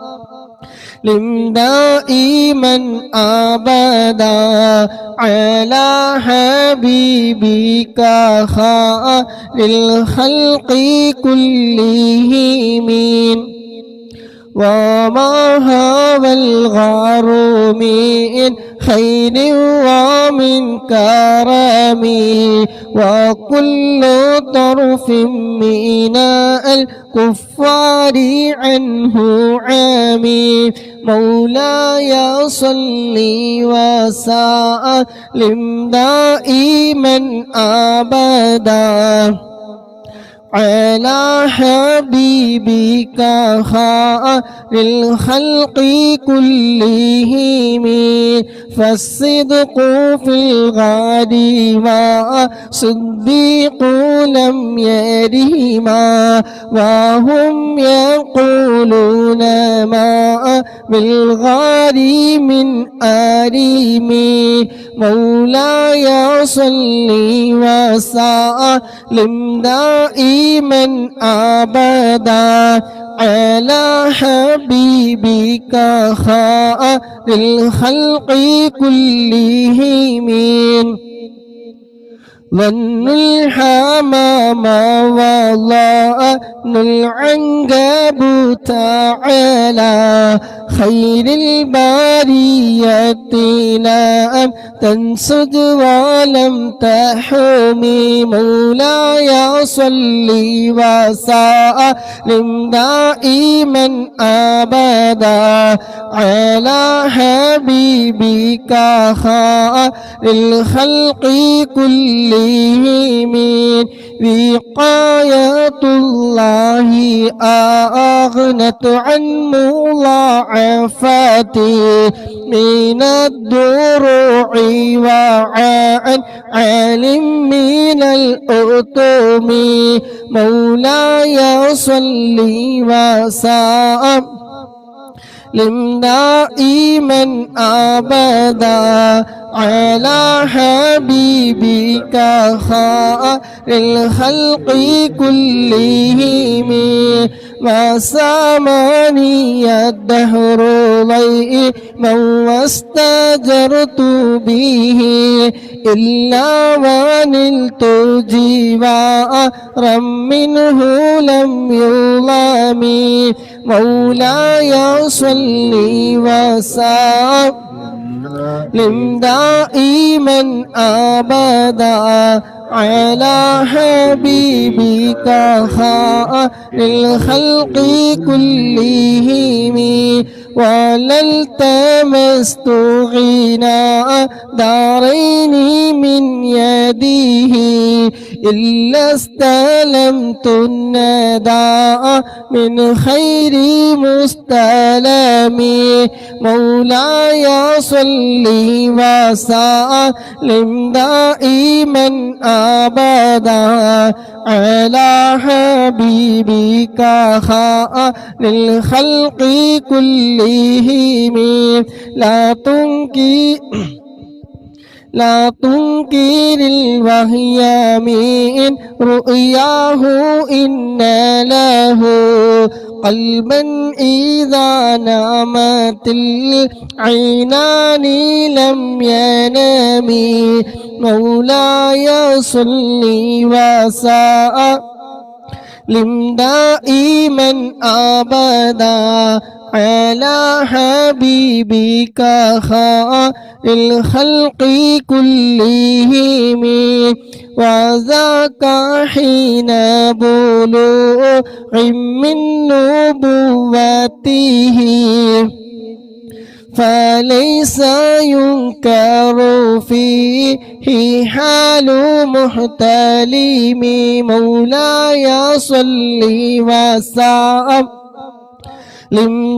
دائما أبدا على حبيبك خير الخلق كلهم وما هو الغار من خير ومن كرم وكل طرف من الكفار عنه عامي مولاي صل وسلم دائما أبدا على حبيبك خير الخلق كلهم فالصدق في الغد والصديق لم يرهما وهم يقولون ما بالغار من آريمي مولاي صل وسلم دائما أبدا على حبيبك خير الخلق كلهم ظن الحمام وظن العنكبوت على خير البرية لم تنسج ولم تحمي مولاي صل وسلم دائما أبدا على حبيبك خير الخلق كلهم وقاية الله أغنت عن مضاعفاتي من الدروع وعن عالم من الأتم مولاي صل وسلم دائما أبدا على حبيبك خير الخلق كلهم وسامني الدهر ضيما واستجرت به إلا ونلت جوارا منه لم يظلم مولاي صل وسلم دائما أبدا على حبيبك خير الخلق كلهم ولا التمست غنى دارين من يده إلا استلمت النداء من خير مستلم مولاي صل وسلم دائما أبدا على حبيبك للخلق كلهم لا تنكر الوهي من رؤياه إن له قلبا إذا نامت العينان لم ينام مولاي صل وسلم دائما أبدا على حبيبك الخلق كلهم وذاك حين بلوغ من نبوته فليس ينكر فيه حال محتلم مولاي صل وسلم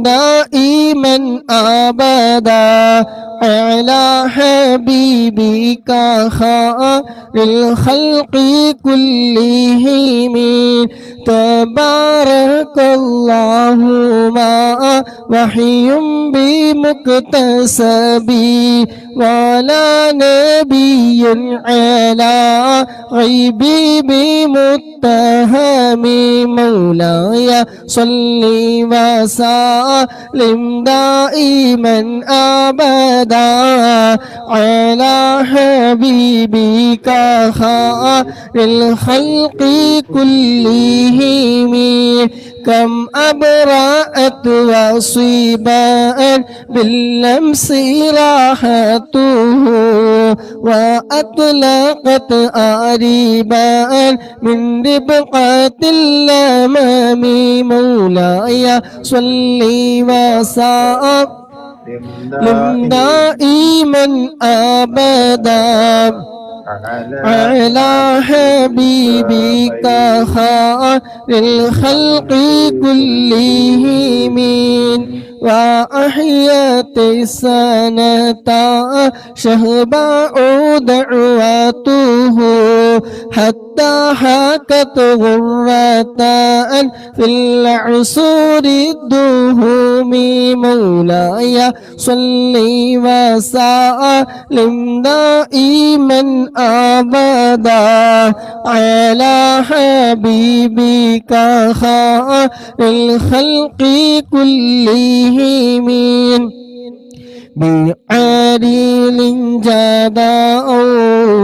دائما أبدا على حبيبك للخلق كلهم تبارك الله ما وحي بمكتسب ولا نبي على غيب بمتهم مولاي صل وسلم دائما أبدا على حبيبك للخلق كلهم كم أبرأت وصيباء باللمس راحته وأطلقت آريباء من ربقة الأمام مولاي صل وسلم دائما أبدا على حبيبك للخلق كلهم وأحيت السنة شهباء دعوته حتى حكت غرة في العصور الدهوم مولاي صل وسلم دائما أبدا على حبيبك الخلق كلهم بعريل جدا أو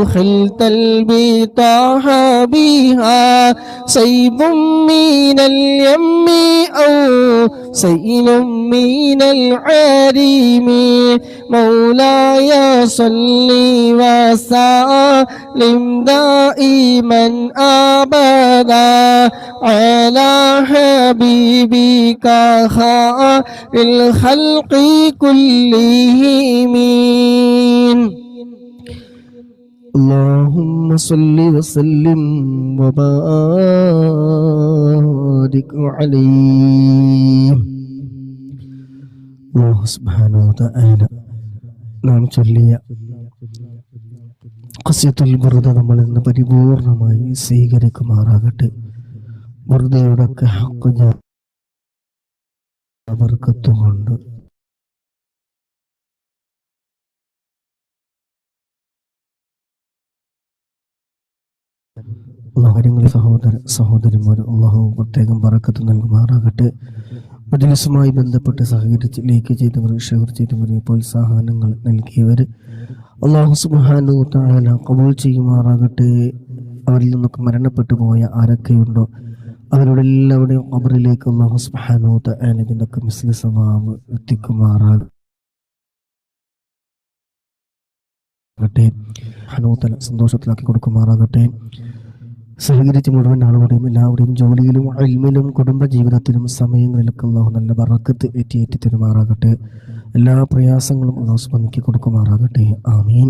خلت البطاح بها صيب من اليم أو سيل من العريم مولاي صل وسلم دائما أبدا على حبيبك الخلق كلهم اللهم صل وسلم وبارك عليه. അല്ലാഹു സുബ്ഹാനഹു വ തആല നാം ചൊല്ലിയ ഖസിയത്തുൽ ബുർദ നമ്മൾ ഇന്ന് പരിപൂർണമായി സ്വീകരിക്കുമാറാകട്ടെ. ബുർദയുടെ ഹഖ് ബർക്കത്തുകൊണ്ട് കാര്യങ്ങളിൽ സഹോദരിമാർ അല്ലാഹു പ്രത്യേകം ബറക്കത്ത് നൽകുമാറാകട്ടെ. മജ്‌ലിസുമായി ബന്ധപ്പെട്ട് സഹകരിച്ച് ലൈക്ക് ചെയ്തവർ, ഷെയർ ചെയ്തവർ, പ്രോത്സാഹനങ്ങൾ നൽകിയവർ അല്ലാഹു സുബ്ഹാനഹു വ തആല ഖബൂൽ ചെയ്യുമാറാകട്ടെ. അവരിൽ നിന്നൊക്കെ മരണപ്പെട്ടു പോയ ആരൊക്കെയുണ്ടോ അവരുടെ എല്ലാവരുടെയും ഖബറിലേക്ക് അല്ലാഹു സുബ്ഹാനഹു വ തആല ഇതിൻ്റെയൊക്കെ മിസ്ലി സവാബ് എത്തിക്കുമാറാകട്ടെ. ഹനൂതല സന്തോഷത്തിലാക്കി കൊടുക്കുമാറാകട്ടെ. സഹകരിച്ച് മുഴുവൻ ആളുകളുടെയും എല്ലാവരുടെയും ജോലിയിലും ഇൽമിലും കുടുംബ ജീവിതത്തിലും സമയങ്ങളിലൊക്കെ അല്ലാഹു നല്ല ബറക്കത്ത് ഏറ്റി തരുമാറാകട്ടെ. എല്ലാ പ്രയാസങ്ങളും അല്ലാഹു സുബ്ഹാനഹു കൊടുക്കുമാറാകട്ടെ. ആമീൻ.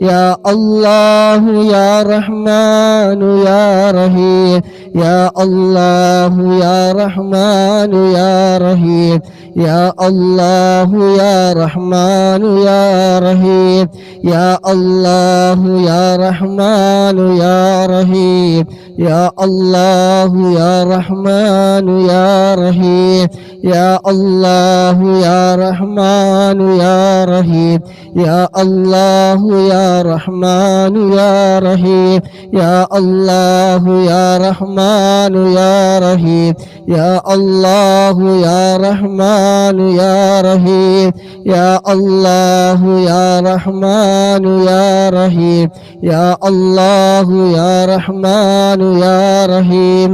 يا الله يا رحمن يا رحيم يا الله يا رحمن يا رحيم يا الله يا رحمن يا رحيم يا الله يا رحمن يا رحيم يا الله يا رحمن يا رحيم يا الله يا رحمن يا رحيم يا الله يا رحمن يا رحيم يا الله يا رحمن يا رحيم يا الله يا رحمن يا رحيم يا الله يا رحمن يا رحيم يا الله يا رحمن يا رحيم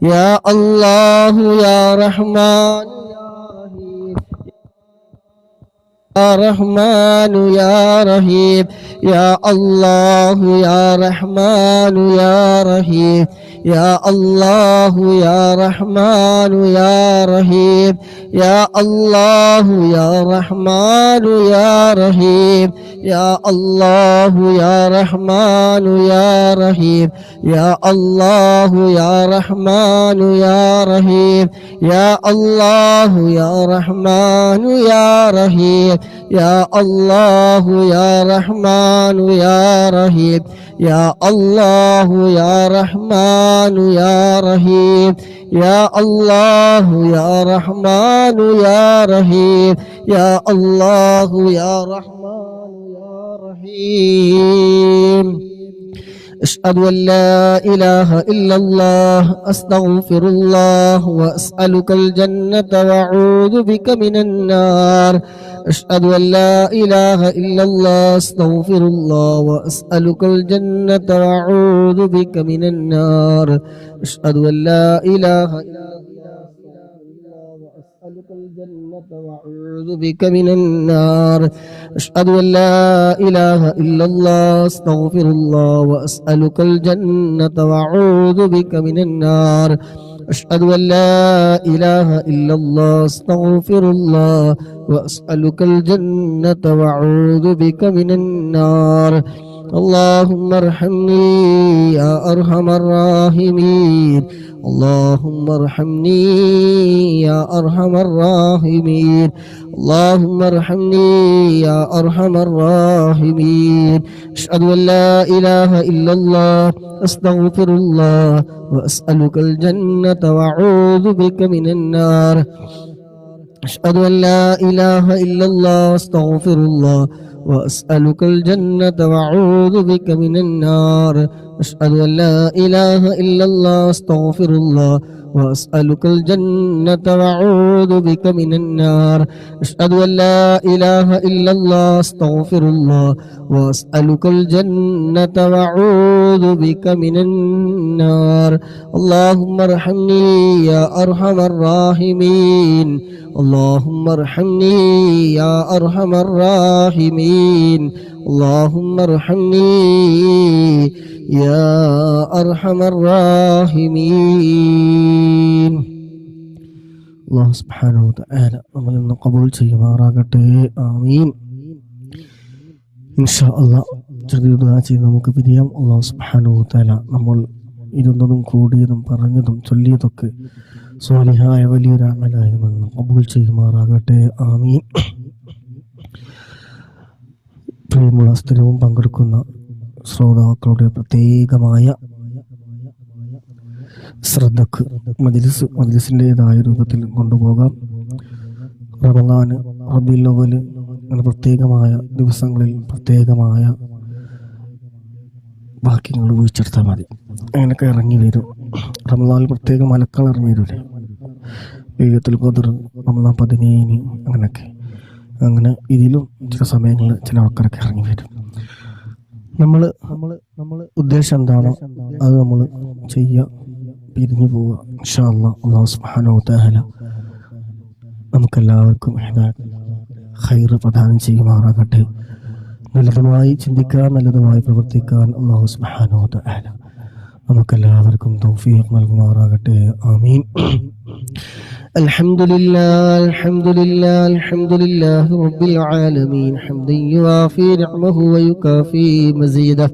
يا الله يا رحمن يا رحمن يا رحيم يا الله يا رحمن يا رحيم يا الله يا رحمن يا رحيم يا الله يا رحمن يا رحيم يا الله يا رحمن يا رحيم يا الله يا رحمن يا رحيم يا الله يا رحمن يا رحيم يا الله يا رحمن يا رحيم يا الله يا رحمن يا رحيم يا الله يا رحمن يا رحيم يا الله يا رحمن يا رحيم أشهد أن لا إله إلا الله أستغفر الله وأسألك الجنة وأعوذ بك من النار أشهد أن لا إله إلا الله أستغفر الله وأسألك الجنة وأعوذ بك من النار أشهد أن لا إله إلا الله وأسألك الجنة وأعوذ بك من النار أشهد أن لا إله إلا الله أستغفر الله وأسألك الجنة وأعوذ بك من النار أشهد أن لا إله إلا الله أستغفر الله وأسألك الجنة وأعوذ بك من النار اللهم ارحمني يا أرحم الراحمين اللهم ارحمني يا أرحم الراحمين اللهم ارحمني يا أرحم الراحمين أشهد أن لا إله إلا الله أستغفر الله وأسألك الجنة وأعوذ بك من النار أشهد أن لا إله إلا الله أستغفر الله وأسألك الجنة وأعوذ بك من النار أشهد أن لا إله إلا الله أستغفر الله وأسألك الجنة وأعوذ بك من النار أشهد أن لا إله إلا الله أستغفر الله وأسألك الجنة وأعوذ بك من النار اللهم ارحمني يا أرحم الراحمين اللهم ارحمني يا أرحم الراحمين اللهم ارحمني يا أرحم الراحمين അല്ലാഹു സുബ്ഹാനഹു വ തആല നമ്മളിൽ നിന്ന് ഖബൂൽ ചെയ്യുമാറാകട്ടെ ആമീൻ ഇൻഷാ അല്ലാഹ് ചെറിയ ദുആ ചെയ്ത് നമുക്ക് പിരിയാം അല്ലാഹു സുബ്ഹാനഹു വ തആല നമ്മൾ ഇരുന്നതും കൂടിയതും പറഞ്ഞതും ചൊല്ലിയതൊക്കെ സ്വാലിഹായ വലിയൊരു അമലായി നമ്മൾ ഖബൂൽ ചെയ്യുമാറാകട്ടെ ആമീൻ പ്രിയമുള്ള സ്ഥിരവും പങ്കെടുക്കുന്ന ശ്രോതാക്കളുടെ പ്രത്യേകമായ ശ്രദ്ധക്ക് മജ്ലിസിൻ്റെതായ രൂപത്തിൽ കൊണ്ടുപോകാം. റമളാൻ, റബീഉൽ അവ്വൽ അങ്ങനെ പ്രത്യേകമായ ദിവസങ്ങളിൽ പ്രത്യേകമായ വാക്യങ്ങൾ ഉപയോഗിച്ചെടുത്താൽ മതി. അങ്ങനെയൊക്കെ ഇറങ്ങി വരും. റമളാനിൽ പ്രത്യേക മലക്കൾ ഇറങ്ങി വരൂലേ, ലൈലത്തുൽ ഖദ്ർ, റമളാൻ 17 അങ്ങനെയൊക്കെ. അങ്ങനെ ഇതിലും ചില സമയങ്ങളിൽ ചില ആൾക്കാരൊക്കെ ഇറങ്ങി വരും. നമ്മൾ ഉദ്ദേശം എന്താണോ അത് നമ്മൾ ചെയ്യുക, പിരിഞ്ഞു പോവുക. ഇൻഷാ അല്ലാഹ് അല്ലാഹു സുബ്ഹാനഹു വ തആല നമുക്കെല്ലാവർക്കും ഖൈർ പ്രദാനം ചെയ്യുമാറാകട്ടെ. നല്ലതുമായി ചിന്തിക്കാൻ, നല്ലതുമായി പ്രവർത്തിക്കാൻ അല്ലാഹു സുബ്ഹാനഹു വ തആല നമുക്കെല്ലാവർക്കും തൗഫീഖ് നൽകുമാറാകട്ടെ. ആമീൻ. الحمد لله رب العالمين حمدا يوافي نعمه ويكافي مزيده.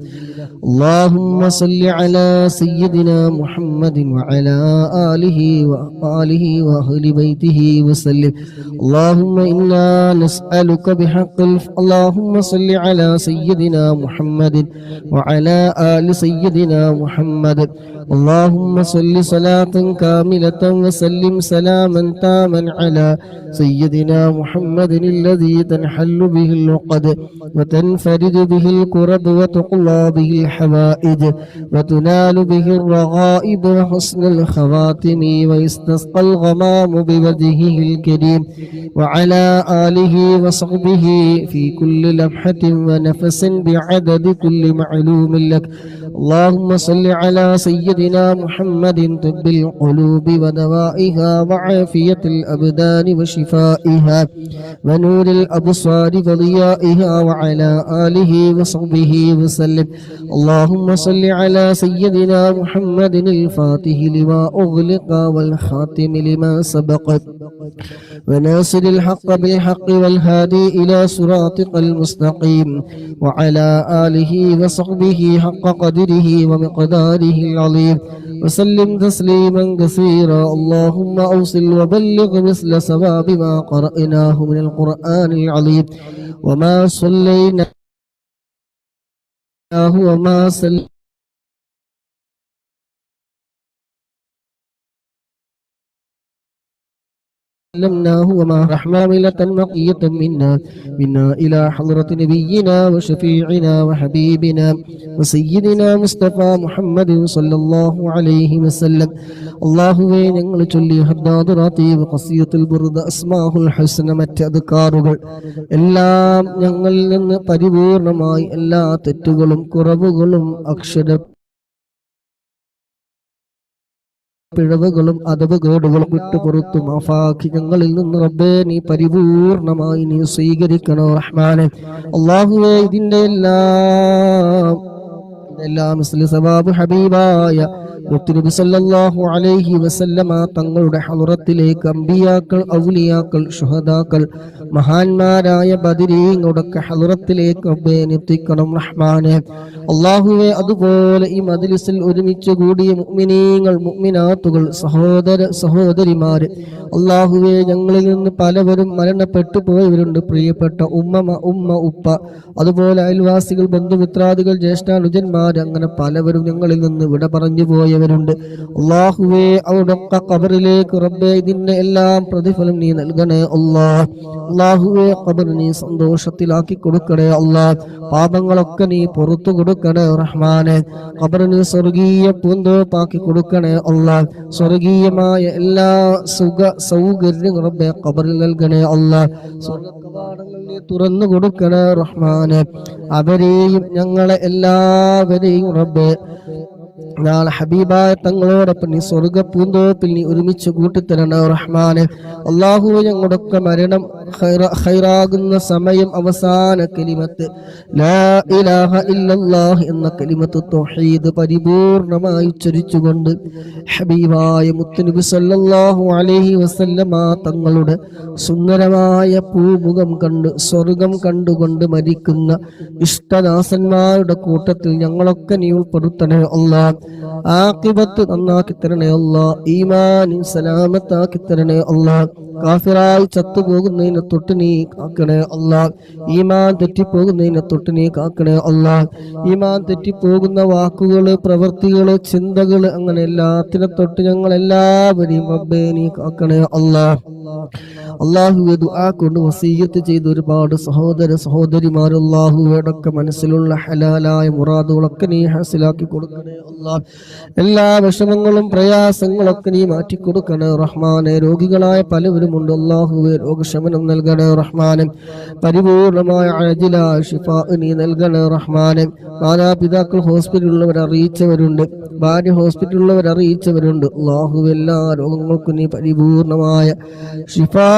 اللهم صل على سيدنا محمد وعلى آله وأهل بيته وسلم. اللهم إنا نسألك بحق اللهم صل على سيدنا محمد وعلى آل سيدنا محمد. اللهم صل صلاة كاملة وسلم سلاما تاما على سيدنا محمد الذي تنحل به العقد وتنفرد به الكرب وتقضى به الحوائج وتنال به الرغائب وحسن الخواتم ويستسقى الغمام بوجهه الكريم وعلى آله وصحبه في كل لمحة ونفس بعدد كل معلوم لك. اللهم صل على سيدنا محمد طب القلوب ودوائها وعافية الأبدان وشفائها ونور الأبصار وضيائها وعلى آله وصحبه وسلم. اللهم صل على سيدنا محمد الفاتح لما أغلق والخاتم لما سبق وناصر الحق بالحق والهادي إلى صراطك المستقيم وعلى آله وصحبه حق قدره ومقداره العظيم وسلم تسليما كثيرا. اللهم أوصل وبلغ مثل ثواب ما قرأناه من القرآن العظيم وما صليناه وما علمناه وما رحمة مقية منا إلى حضرة نبينا وشفيعنا وحبيبنا وسيدنا مصطفى محمد صلى الله عليه وسلم. അള്ളാഹുവേ, ഞങ്ങൾ ചൊല്ലി ഹദ്ദാദ് റാത്തീബ് ഖസിയത്തുൽ ബുർദ അസ്മാഉൽ ഹുസ്ന മറ്റ് അദ്കാറുകൾ എല്ലാം ഞങ്ങളിൽ നിന്ന് പരിപൂർണമായി എല്ലാ തെറ്റുകളും കുറവുകളും അക്ഷര പിഴവുകളും അദബുകേടുകളും വിട്ടുപുറത്തു മാഫാക്കി ഞങ്ങളിൽ നിന്ന് റബ്ബേ നീ പരിപൂർണമായി നീ സ്വീകരിക്കണോ റഹ്മാനെ. അല്ലാഹുവേ, ഇതിന്റെ എല്ലാം സവാബ് ഹബീബായ മുത്തുനബി സല്ലല്ലാഹു അലൈഹി വസല്ലമ തങ്ങളുടെ ഹളറത്തിലേക്ക് അമ്പിയാക്കൾ, ഔലിയാക്കൾ, ശുഹദാക്കൾ, മഹാന്മാരായ ബദരീങ്ങളുടെ ഹളറത്തിലേക്ക് റബ്ബേ എത്തിക്കണം റഹ്മാനെ. അല്ലാഹുവേ, അതുപോലെ ഈ മജ്ലിസിൽ ഒരുമിച്ച് കൂടിയ മുഅ്മിനീങ്ങൾ, മുഅ്മിനാത്തുകൾ, സഹോദരിമാര്, അല്ലാഹുവേ, ഞങ്ങളിൽ നിന്ന് പലവരും മരണപ്പെട്ടു പോയവരുണ്ട്. പ്രിയപ്പെട്ട ഉമ്മ ഉപ്പ, അതുപോലെ അയൽവാസികൾ, ബന്ധുമിത്രാദികൾ, ജ്യേഷ്ഠാനുജന്മാർ, അങ്ങനെ പലവരും ഞങ്ങളിൽ നിന്ന് വിട പറഞ്ഞു പോയവരുണ്ട്. അല്ലാഹുവേ, അവിടൊക്കെ ഖബറിലേക്ക് റബ്ബേ ഇതിന്റെ എല്ലാം പ്രതിഫലം നീ നൽകണേ അല്ലാഹുവേ, ഖബർ നീ സന്തോഷത്തിലാക്കി കൊടുക്കണേ അല്ലാഹ്. പാപങ്ങളൊക്കെ നീ പുറത്തു കൊടുക്കണേ റഹ്മാനെ. ഖബറിന് സ്വർഗീയ പൂന്തോപ്പാക്കി കൊടുക്കണേ അല്ലാഹ്. സ്വർഗീയമായ എല്ലാ സുഖ സൗകര്യം റബ്ബേ ഖബറിൽ നൽകണേ അല്ലാഹ്. സ്വർഗ്ഗകവാടങ്ങൾ നീ തുറന്നു കൊടുക്കണേ റഹ്മാനെ. അവരെയും ഞങ്ങളെ എല്ലാവരെയും റബ്ബേ നാളെ ഹബീബായ തങ്ങളോടൊപ്പം നീ സ്വർഗ പൂന്തോപ്പിൽ നീ ഒരുമിച്ച് കൂട്ടിത്തരണേ റഹ്മാനെ. അല്ലാഹുവേ, ഞങ്ങളുടെയൊക്കെ മരണം ഖൈറാകുന്ന സമയം അവസാന കലിമത്ത് ലാ ഇലാഹ ഇല്ലല്ലാഹ് എന്ന കലിമത്ത് തൗഹീദ് പരിപൂർണമായി ഉച്ചരിച്ചുകൊണ്ട് ഹബീബായ മുത്തുനബി സല്ലല്ലാഹു അലൈഹി വസല്ലമ തങ്ങളുടെ സുന്ദരമായ പൂമുഖം കണ്ട് സ്വർഗം കണ്ടുകൊണ്ട് മരിക്കുന്ന ഇഷ്ടദാസന്മാരുടെ കൂട്ടത്തിൽ ഞങ്ങളൊക്കെ നീ ഉൾപ്പെടുത്തണേ അല്ലാഹ്. ആഖിബത്ത് നന്നാക്കി തരണേ അല്ലാഹ്. ഈമാനിൻ സലാമത്താക്കി തരണേ അല്ലാഹ്. കാഫിറായി ചത്തുപോകുന്നതിനെ തൊട്ട് നീ കാക്കണേ അല്ലാഹ്. ഈമാൻ തെറ്റിപ്പോകുന്നതിനെ തൊട്ട് നീ കാക്കണേ അല്ലാഹ്. ഈമാൻ തെറ്റിപ്പോകുന്ന വാക്കുകള്, പ്രവൃത്തികള്, ചിന്തകള്, അങ്ങനെ എല്ലാത്തിനെ തൊട്ട് ഞങ്ങൾ എല്ലാവരെയും റബ്ബേ നീ കാക്കണേ അല്ലാഹ്. അല്ലാഹുവേ, ദുആ കൊണ്ട് വസീയത്ത് ചെയ്ത ഒരുപാട് സഹോദരിമാർ അല്ലാഹുവേടൊക്കെ മനസ്സിലുള്ള ഹലാലായ മുറാദുകളൊക്കെ നീ ഹാസിലാക്കി കൊടുക്കണേ അല്ലാഹ്. എല്ലാ വിഷമങ്ങളും പ്രയാസങ്ങളൊക്കെ നീ മാറ്റിക്കൊടുക്കണേ റഹ്മാനെ. രോഗികളായ പലവരും പലതുമുണ്ട്. അല്ലാഹുവേ രോഗശമനം നൽകണേ റഹ്മാനെ. പരിപൂർണമായ അജിലായ ശിഫാ നീ നൽകണേ റഹ്മാനെ. മാതാപിതാക്കൾ ഹോസ്പിറ്റലിലുള്ളവർ അറിയിച്ചവരുണ്ട്, ഭാര്യ ഹോസ്പിറ്റലിലുള്ളവർ അറിയിച്ചവരുണ്ട്. അല്ലാഹുവേ എല്ലാ രോഗങ്ങൾക്കും നീ പരിപൂർണമായ ശിഫാ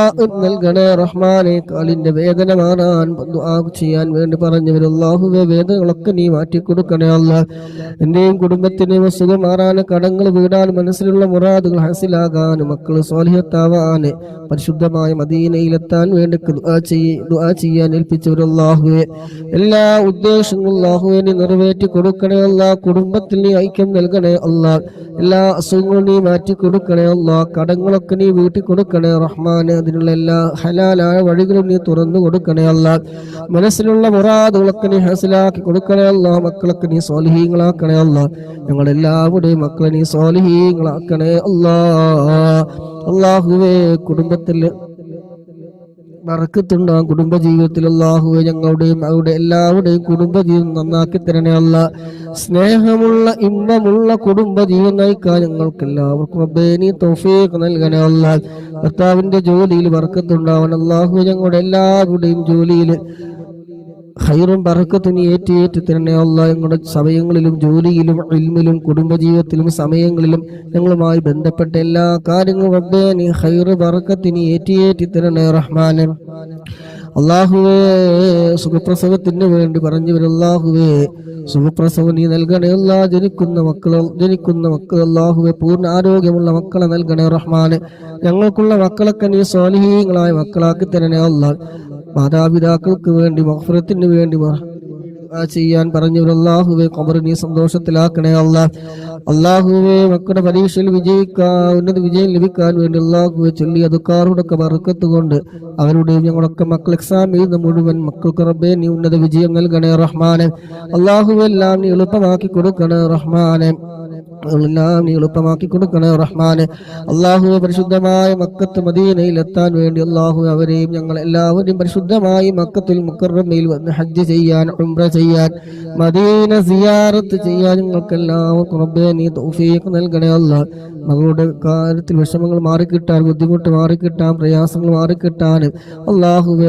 നൽകണേ റഹ്മാനെ. കാലിന്റെ വേദന മാറാൻ ദുആ ചെയ്യാൻ വേണ്ടി പറഞ്ഞവർ അല്ലാഹുവേ വേദനകളൊക്കെ നീ മാറ്റിക്കൊടുക്കണേ അല്ലാഹ്. എന്റെയും കുടുംബത്തിന്റെയും അസുഖം മാറാൻ, കടങ്ങൾ വീടാൻ, മനസ്സിലുള്ള മുറാദുകൾ ഹാസിലാകാൻ, മക്കൾ സ്വാലിഹത്താവാൻ, പരിശുദ്ധമായ മദീനയിലെത്താൻ വേണ്ടി ദുആ ചെയ്യാൻ ഏൽപ്പിച്ചവർ അല്ലാഹുവേ എല്ലാ ഉദ്ദേശങ്ങളും അല്ലാഹുവേ നീ നിറവേറ്റി കൊടുക്കണേ അല്ലാഹ്. കുടുംബത്തിൽ നീ ഐക്യം നൽകണേ അല്ലാഹ്. എല്ലാ അസുഖങ്ങളും നീ മാറ്റി കൊടുക്കണേ അല്ലാഹ്. കടങ്ങളൊക്കെ നീ വീട്ടി കൊടുക്കണേ റഹ്മാനെ. അതിനുള്ള എല്ലാ ഹലാലായ വഴികളും നീ തുറന്നു കൊടുക്കണേ അല്ലാഹ്. മനസ്സിലുള്ള മുറാദുകളൊക്കെ നീ ഹാസിലാക്കി കൊടുക്കണേ അല്ലാഹ്. മക്കളൊക്കെ നീ സ്വാലിഹീങ്ങളാക്കണേ അല്ലാഹ്. ഞങ്ങളെല്ലാവരുടെയും മക്കളെ നീ സ്വാലിഹീങ്ങളാക്കണേ അല്ലാഹ്. അല്ലാഹുവേ കുടുംബത്തിൽ ബറക്കത്തുണ്ടാകും കുടുംബജീവിതത്തിൽ. അല്ലാഹുവേ ഞങ്ങളുടെയും അവരുടെ എല്ലാവരുടെയും കുടുംബജീവിതം നന്നാക്കി തരണേ അല്ലാഹ്. സ്നേഹമുള്ള ഇമ്പമുള്ള കുടുംബജീവൻ നയിക്കാൻ ഞങ്ങൾക്ക് എല്ലാവർക്കും റബ്ബേ നീ തൗഫീഖ് നൽകണേ അല്ലാഹ്. ഭർത്താവിന്റെ ജോലിയിൽ ബറക്കത്തുണ്ടാവണം അല്ലാഹുവേ. ഞങ്ങളുടെ എല്ലാവരുടെയും ജോലിയിൽ ഖൈറും ബറക്കത്തും നീ ഏറ്റി തരണേ അല്ലാഹ്. ഞങ്ങളുടെ സമയങ്ങളിലും ജോലിയിലും ഇൽമിലും കുടുംബജീവിതത്തിലും സമയങ്ങളിലും ഞങ്ങളുമായി ബന്ധപ്പെട്ട എല്ലാ കാര്യങ്ങളും റബ്ബേ നീ ഖൈറ് ബറക്കത്ത് നീ ഏറ്റി തരണേ റഹ്മാനെ. അല്ലാഹുവേ സുഖപ്രസവത്തിന് വേണ്ടി പറഞ്ഞവർ അല്ലാഹുവേ സുഖപ്രസവം നീ നൽകണേ അല്ലാഹ്. ജനിക്കുന്ന മക്കൾ അല്ലാഹുവേ പൂർണ്ണ ആരോഗ്യമുള്ള മക്കളെ നൽകണേ റഹ്മാനെ. ഞങ്ങൾക്കുള്ള മക്കളൊക്കെ നീ സ്വാലിഹീങ്ങളായ മക്കളാക്കി തരണേ അല്ലാഹ്. മാതാപിതാക്കൾക്ക് വേണ്ടി മഗ്ഫിറത്തിന് വേണ്ടി ചെയ്യാൻ പറഞ്ഞവർ അല്ലാഹുവേ ഖബർ നീ സന്തോഷത്തിലാക്കണേ അല്ലാഹ്. അല്ലാഹുവേ മക്കളുടെ പരീക്ഷയിൽ ഉന്നത വിജയം ലഭിക്കാൻ വേണ്ടി അല്ലാഹുവേ ചൊല്ലിയ ദുഃഖാറുടൊക്കെ ബർക്കത്ത് കൊണ്ട് അവരുടെയും ഞങ്ങളൊക്കെ മക്കൾ എക്സാം എഴുതുന്ന മുഴുവൻ മക്കൾക്ക് റബ്ബേ നീ ഉന്നത വിജയം നൽകണേ റഹ്മാനെ. അല്ലാഹുവേ എല്ലാം നീ എളുപ്പമാക്കി കൊടുക്കണേ റഹ്മാനെ. എല്ലാം നീ എളുപ്പമാക്കി കൊടുക്കണേ റഹ്മാനെ. അല്ലാഹുവേ പരിശുദ്ധമായ മക്കത്ത് മദീനയിൽ എത്താൻ വേണ്ടി അല്ലാഹുവേ അവരെയും ഞങ്ങൾ എല്ലാവരെയും പരിശുദ്ധമായി മക്കത്തുൽ മുക്കറമയിൽ വന്ന് ഹജ്ജ് ചെയ്യാൻ, ഉംറ ചെയ്യാൻ, മദീന സിയാറത്ത് ചെയ്യാൻ ഞങ്ങൾക്ക് എല്ലാവർക്കും റബ്ബേ നീ തൗഫീഖ് നൽകണേ അല്ലാഹ്. മകളുടെ കാര്യത്തിൽ വിഷമങ്ങൾ മാറിക്കിട്ടാൻ, ബുദ്ധിമുട്ട് മാറിക്കിട്ടാൻ, പ്രയാസങ്ങൾ മാറിക്കിട്ടാൻ അല്ലാഹുവേ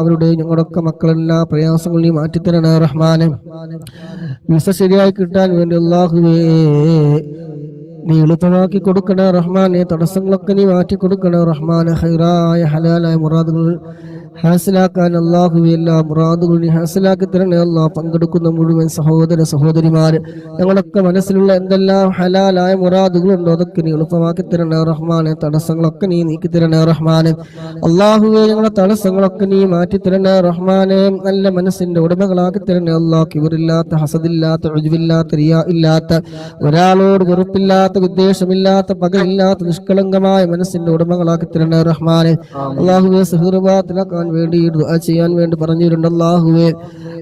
അവരുടെ ഞങ്ങളൊക്കെ മക്കളെല്ലാ പ്രയാസങ്ങളും നീ മാറ്റിത്തരണേ റഹ്മാനെ. വിസ ശരിയായി കിട്ടാൻ വേണ്ടി അല്ലാഹുവേ നീ എളുപ്പമാക്കി കൊടുക്കണേ റഹ്മാനെ. തടസ്സങ്ങളൊക്കെ നീ മാറ്റി കൊടുക്കണേ റഹ്മാനെ. ഹൈറായ ഹലാലായ മുറാദുകൾ ഹാസിലാക്കാൻ അല്ലാഹുവേ എല്ലാ മുറാദുകളും നീ ഹാസിലാക്കി തരണേ അല്ലാഹ്. പങ്കെടുക്കുന്ന മുഴുവൻ സഹോദര സഹോദരിമാര് ഞങ്ങളൊക്കെ മനസ്സിലുള്ള എന്തെല്ലാം ഹലാലായ മുറാദുകളുണ്ടോ അതൊക്കെ നീ എളുപ്പമാക്കി തരണേ റഹ്മാനെ. തടസ്സങ്ങളൊക്കെ നീ നീക്കി തരണേ റഹ്മാനെ. അല്ലാഹുവേ ഞങ്ങളുടെ തടസ്സങ്ങളൊക്കെ നീ മാറ്റി തരണേ റഹ്മാനെ. നല്ല മനസ്സിന്റെ ഉടമകളാക്കി തരണേ അല്ലാഹ്. കിബറില്ലാത്ത, ഹസദില്ലാത്ത, ഉജ്വില്ലാത്ത, റിയാ ഇല്ലാത്ത, ഒരാളോട് വെറുപ്പില്ലാത്ത, വിദ്വേഷമില്ലാത്ത, പകയില്ലാത്ത, നിഷ്കളങ്കമായ മനസ്സിന്റെ ഉടമകളാക്കി തരണേ റഹ്മാനെ. അല്ലാഹുവേ സിഹ്റുബാത്തിലാക്കാൻ വേണ്ടി ദുആ ചെയ്യാൻ വേണ്ടി പറഞ്ഞിട്ടുണ്ട് അല്ലാഹുവേ.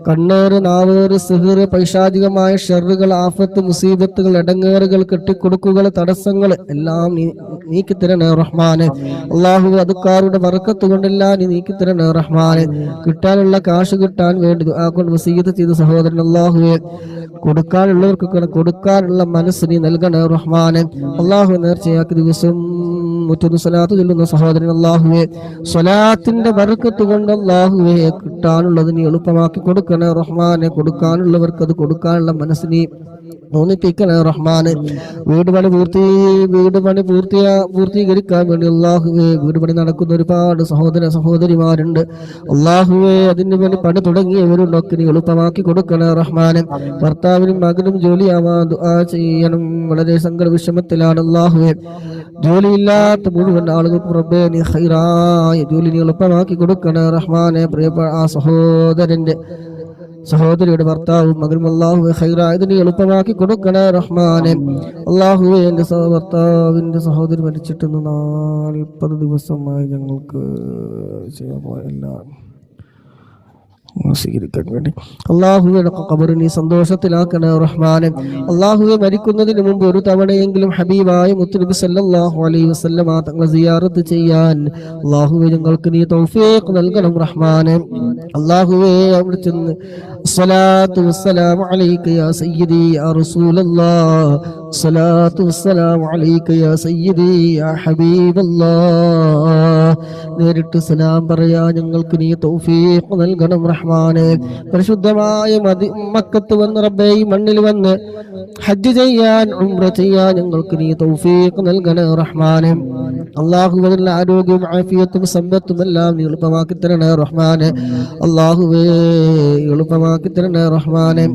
കണ്ണേറ്, നാവേറ്, സിഹ്റ്, പൈശാചികമായ ഷർറുകൾ, ആഫത്ത്, മുസീബത്തുകൾ, ഇടങ്ങേറുകൾ, കെട്ടിക്കൊടുക്കുകൾ, തടസ്സങ്ങൾ എല്ലാം നീ നീക്കി തരണേ റഹ്മാനെ. അല്ലാഹുവേ അതുക്കാരുടെ ബർക്കത്ത് കൊണ്ടെല്ലാം നീ നീക്കി തരണേ റഹ്മാനെ. കിട്ടാനുള്ള കാശ് കിട്ടാൻ വേണ്ടി ദുആ കൊണ്ട് വസീയത്ത് ചെയ്ത സഹോദരൻ അല്ലാഹുവേ കൊടുക്കാനുള്ളവർക്ക് കൊടുക്കാനുള്ള മനസ്സ് നീ നൽകണേ റഹ്മാനെ. അല്ലാഹു നേർച്ചയാക്കി ദിവസം മുറ്റത്ത് സ്വലാത്ത് ചൊല്ലുന്ന സഹോദരൻ അല്ലാഹുവേ സ്വലാത്തിന്റെ ബർക്കത്ത് കൊണ്ട് അല്ലാഹുവേ കിട്ടാനുള്ളത് നീ എളുപ്പമാക്കി കൊടുക്കണേ റഹ്മാനെ. കൊടുക്കാനുള്ളവർക്ക് അത് കൊടുക്കാനുള്ള മനസ്സ് നീ തോന്നിപ്പിക്കണേ റഹ്മാനെ. വീട് പണി പൂർത്തീകരിക്കാൻ വേണ്ടി അല്ലാഹുവേ വീട് പണി നടക്കുന്ന ഒരുപാട് സഹോദര സഹോദരിമാരുണ്ട് അല്ലാഹുവേ. അതിന് വേണ്ടി പണി തുടങ്ങിയവരുണ്ടൊക്കെ നീ എളുപ്പമാക്കി കൊടുക്കണേ റഹ്മാനെ. ഭർത്താവിനും മകനും ജോലിയാവാൻ ദുആ ചെയ്യണം. വളരെ സങ്കട വിഷമത്തിലാണ് അല്ലാഹുവേ. ജോലിയില്ലാത്ത മുഴുവൻ ആളുകൾക്ക് റബ്ബേ നീ ഖൈറായ ജോലി നീ എളുപ്പമാക്കി കൊടുക്കണേ റഹ്മാനെ. പ്രിയപ്പെട്ട ആ സഹോദരിയുടെ ഭർത്താവും മകനും അല്ലാഹുവേ ഖൈറായത് നീ എളുപ്പമാക്കി കൊടുക്കണേ റഹ്മാനെ. അല്ലാഹുവേ എൻ്റെ ഭർത്താവിൻ്റെ സഹോദരി മരിച്ചിട്ട് 40 ദിവസമായി. ഞങ്ങൾക്ക് എല്ലാം സ്വീകരിക്കാൻ വേണ്ടി അല്ലാഹുവേ ഖബർ നീ സന്തോഷത്തിലാക്കണേ റഹ്മാനെ. അല്ലാഹുവേ മരിക്കുന്നതിന് മുമ്പ് ഒരു തവണയെങ്കിലും ഹബീബായ മുത്തുനബി സല്ലല്ലാഹു അലൈഹി വസല്ലമ തങ്ങളെ സിയാറത്ത് ചെയ്യാൻ അല്ലാഹുവേ ഞങ്ങൾക്ക് നീ തൗഫീഖ് നൽകണം റഹ്മാനെ. അല്ലാഹുവേ അവിടെ ചെന്ന് സ്വലാത്തു വസ്സലാമു അലൈക യാ സയ്യിദി യാ റസൂലല്ലാഹ്, സ്വലാത്തു വസ്സലാമു അലൈക യാ സയ്യിദി യാ ഹബീബല്ലാഹ്, നേരിട്ട് സലാം പറയാ ഞങ്ങൾക്ക് നീ തൗഫീഖ് നൽകണം റഹ്മാനെ. പരിശുദ്ധമായ മക്കത്ത് വന്ന് റബ്ബേ ഈ മണ്ണിൽ വന്ന് ഹജ്ജ് ചെയ്യാൻ ഉംറ ചെയ്യാൻ ഞങ്ങൾക്ക് നീ തൗഫീഖ് നൽകണം റഹ്മാനെ. അല്ലാഹുവിന്റെ ആരോഗ്യവും ആഫിയത്തും സമ്പത്തും എല്ലാം നീ എളുപ്പമാക്കി തരണേ റഹ്മാനെ. അല്ലാഹുവേ എളുപ്പമാക്കി തരണേ റഹ്മാനെ.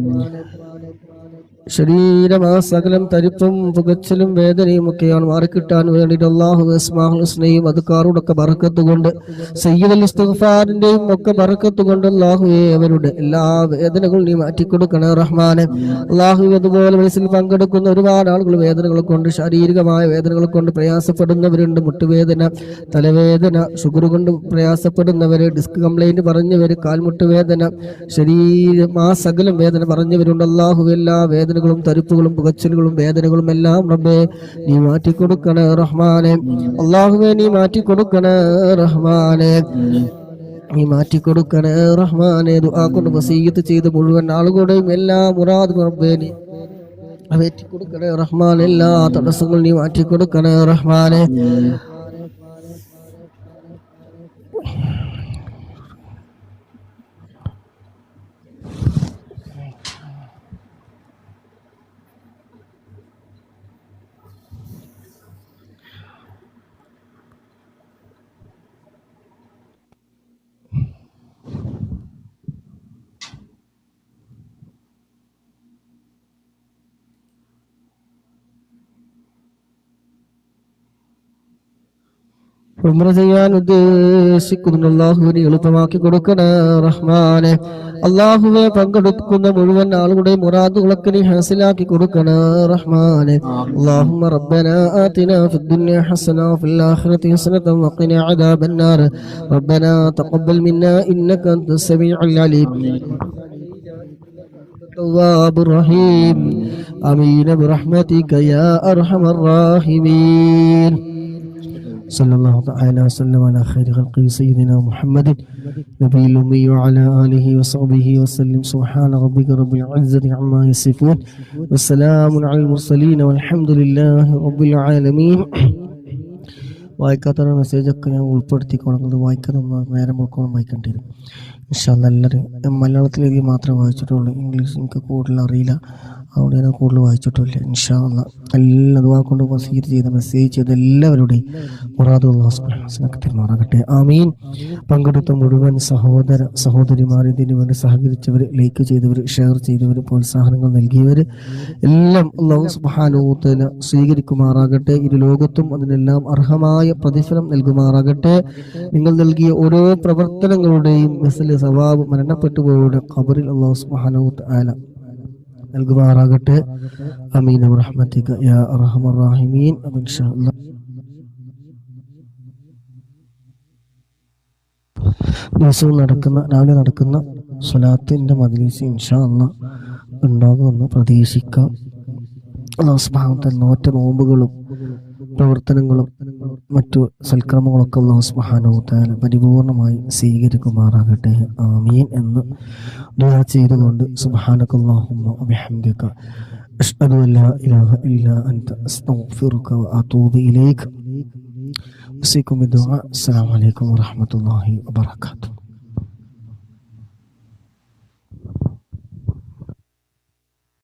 ശരീരമാസകലം തരിപ്പും പുകച്ചിലും വേദനയും ഒക്കെയാണ് മാറിക്കിട്ടാൻ വേണ്ടിയിട്ട് അല്ലാഹുവേ അസ്മാഉൽ ഹുസ്നയും അദ്കാറുടൊക്കെ ബറക്കത്ത് കൊണ്ട് സയ്യിദുൽ ഇസ്തിഗ്ഫാറിന്റെയും ഒക്കെ ബറക്കത്ത് കൊണ്ട് അല്ലാഹുവേ അവരുടെ എല്ലാ വേദനകളും നീ മാറ്റിക്കൊടുക്കണേ റഹ്മാനെ. അല്ലാഹുവേ അതുപോലെ മനസ്സിൽ പങ്കെടുക്കുന്ന ഒരുപാട് ആളുകൾ വേദനകൾ കൊണ്ട് ശാരീരികമായ വേദനകൾ കൊണ്ട് പ്രയാസപ്പെടുന്നവരുണ്ട്. മുട്ടുവേദന, തലവേദന, ഷുഗർ കൊണ്ട് പ്രയാസപ്പെടുന്നവര്, ഡിസ്ക് കംപ്ലൈന്റ് പറഞ്ഞവര്, കാൽമുട്ട് വേദന, ശരീരമാസകലം വേദന പറഞ്ഞവരുണ്ട്. അല്ലാഹുവേ എല്ലാ വേദനകളും തരിപ്പുകളും പുകച്ചിലുകളും വേദനകളും എല്ലാം റബ്ബേ നീ മാറ്റിക്കൊടുക്കണേ റഹ്മാനെ. അല്ലാഹുവേ നീ മാറ്റിക്കൊടുക്കണേ റഹ്മാനെ, നീ മാറ്റിക്കൊടുക്കണേ റഹ്മാനെ. ദുആ കൊണ്ട് വസീയത്ത് ചെയ്ത് മുഴുവൻ ആളുകളുടെയും എല്ലാ മുറാദും റബ്ബേ നീ മാറ്റിക്കൊടുക്കണേ റഹ്മാനെ. എല്ലാ തടസ്സങ്ങളും നീ മാറ്റിക്കൊടുക്കണേ റഹ്മാനെ. ഉംറ ചെയ്യാൻ ഉദ്ദേശിക്കുന്ന അല്ലാഹുവിനെ എളുപ്പമാക്കി കൊടുക്കണേ റഹ്മാനെ. അല്ലാഹുവെ പങ്കെടുക്കുന്ന മുഴുവൻ ആളുകളുടെ മുറാദുകളൊക്കെ നീ ഹാസിലാക്കി കൊടുക്കണേ റഹ്മാനെ. അല്ലാഹുമ്മ റബ്ബനാ ആതിനാ ഫിദ്ദുനിയ ഹസന വഫിൽ ആഖിറതി ഹസനത വഖിനാ അദാബന്നാർ. റബ്ബനാ തഖബ്ബൽ മിന്നാ ഇന്നക അൻതസ് സമീഉൽ അലീം التواب الرحيم آمين برحمتك يا أرحم الراحمين. صلى الله تعالى وسلم على خير خلقه سيدنا محمد نبي الأمي وعلى آله وصحبه وسلم. سبحان ربك رب العزة عما يصفون والسلام على المرسلين والحمد لله رب العالمين. വായിക്കാത്ത മെസ്സേജൊക്കെ ഞാൻ ഉൾപ്പെടുത്തിക്കൊള്ളുന്നത് വായിക്കാൻ നേരം ഉൾക്കൊള്ളും വായിക്കേണ്ടി വരും. ഇൻഷാ അല്ലാഹ് എല്ലാവരും മലയാളത്തിലേക്ക് മാത്രമേ വായിച്ചിട്ടുള്ളൂ, ഇംഗ്ലീഷ് എനിക്ക് കൂടുതൽ അറിയില്ല, അതുകൊണ്ട് ഞാൻ കൂടുതൽ വായിച്ചിട്ടില്ല. ഇൻഷാ അല്ലാഹ് എല്ലാ ദുആ കൊണ്ട് വസീയത്ത് ചെയ്ത മെസ്സേജ് ചെയ്ത എല്ലാവരുടെയും മുറാദ് അല്ലാഹു സുബ്ഹാനഹു വ തആല തരുമാറാകട്ടെ. ആമീൻ. പങ്കെടുത്ത മുഴുവൻ സഹോദര സഹോദരിമാർ, ഇതിനു വേണ്ടി സഹകരിച്ചവർ, ലൈക്ക് ചെയ്തവർ, ഷെയർ ചെയ്തവർ, പ്രോത്സാഹനങ്ങൾ നൽകിയവർ എല്ലാം അല്ലാഹു സുബ്ഹാനഹു വ തആല സ്വീകരിക്കുമാറാകട്ടെ. ഇരു ലോകത്തും അതിനെല്ലാം അർഹമായ പ്രതിഫലം നൽകുമാറാകട്ടെ. നിങ്ങൾ നൽകിയ ഓരോ പ്രവർത്തനങ്ങളുടെയും മിസ്ല സവാബ് മരണപ്പെട്ടുപോയവരുടെ ഖബറിൽ അല്ലാഹു സുബ്ഹാനഹു വ തആല നൽകുമാറാകട്ടെ. ആമീൻ ബിറഹ്മതിക യാ അർഹമർ റഹീമീൻ. ഇൻഷാ അല്ലാഹ് ദിവസവും രാവിലെ നടക്കുന്ന സ്വലാത്തിന്റെ മജ്‌ലിസ് ഇൻഷാ അല്ലാഹ് ഉണ്ടാകുമെന്ന് പ്രതീക്ഷിക്കാം. അല്ലാഹു സുബ്ഹാനഹു വ തആല നോറ്റ നോമ്പുകളും പ്രവർത്തനങ്ങളും മറ്റു സൽക്രമങ്ങളൊക്കെ അല്ലാഹു സുബ്ഹാനഹു വ തആല പരിപൂർണമായി സ്വീകരിക്കുമാറാകട്ടെ. ആമീൻ എന്ന് ദുആ ചെയ്തുകൊണ്ട് സുബ്ഹാനകല്ലാഹുമ്മ വബിഹംദിക അഷ്ഹദു അല്ലാ ഇലാഹ ഇല്ലാ അൻത അസ്തഗ്ഫിറുക വ അതൂബു ഇലൈക. അസ്സലാമു അലൈക്കും വറഹ്മത്തുള്ളാഹി വബറകാതുഹു.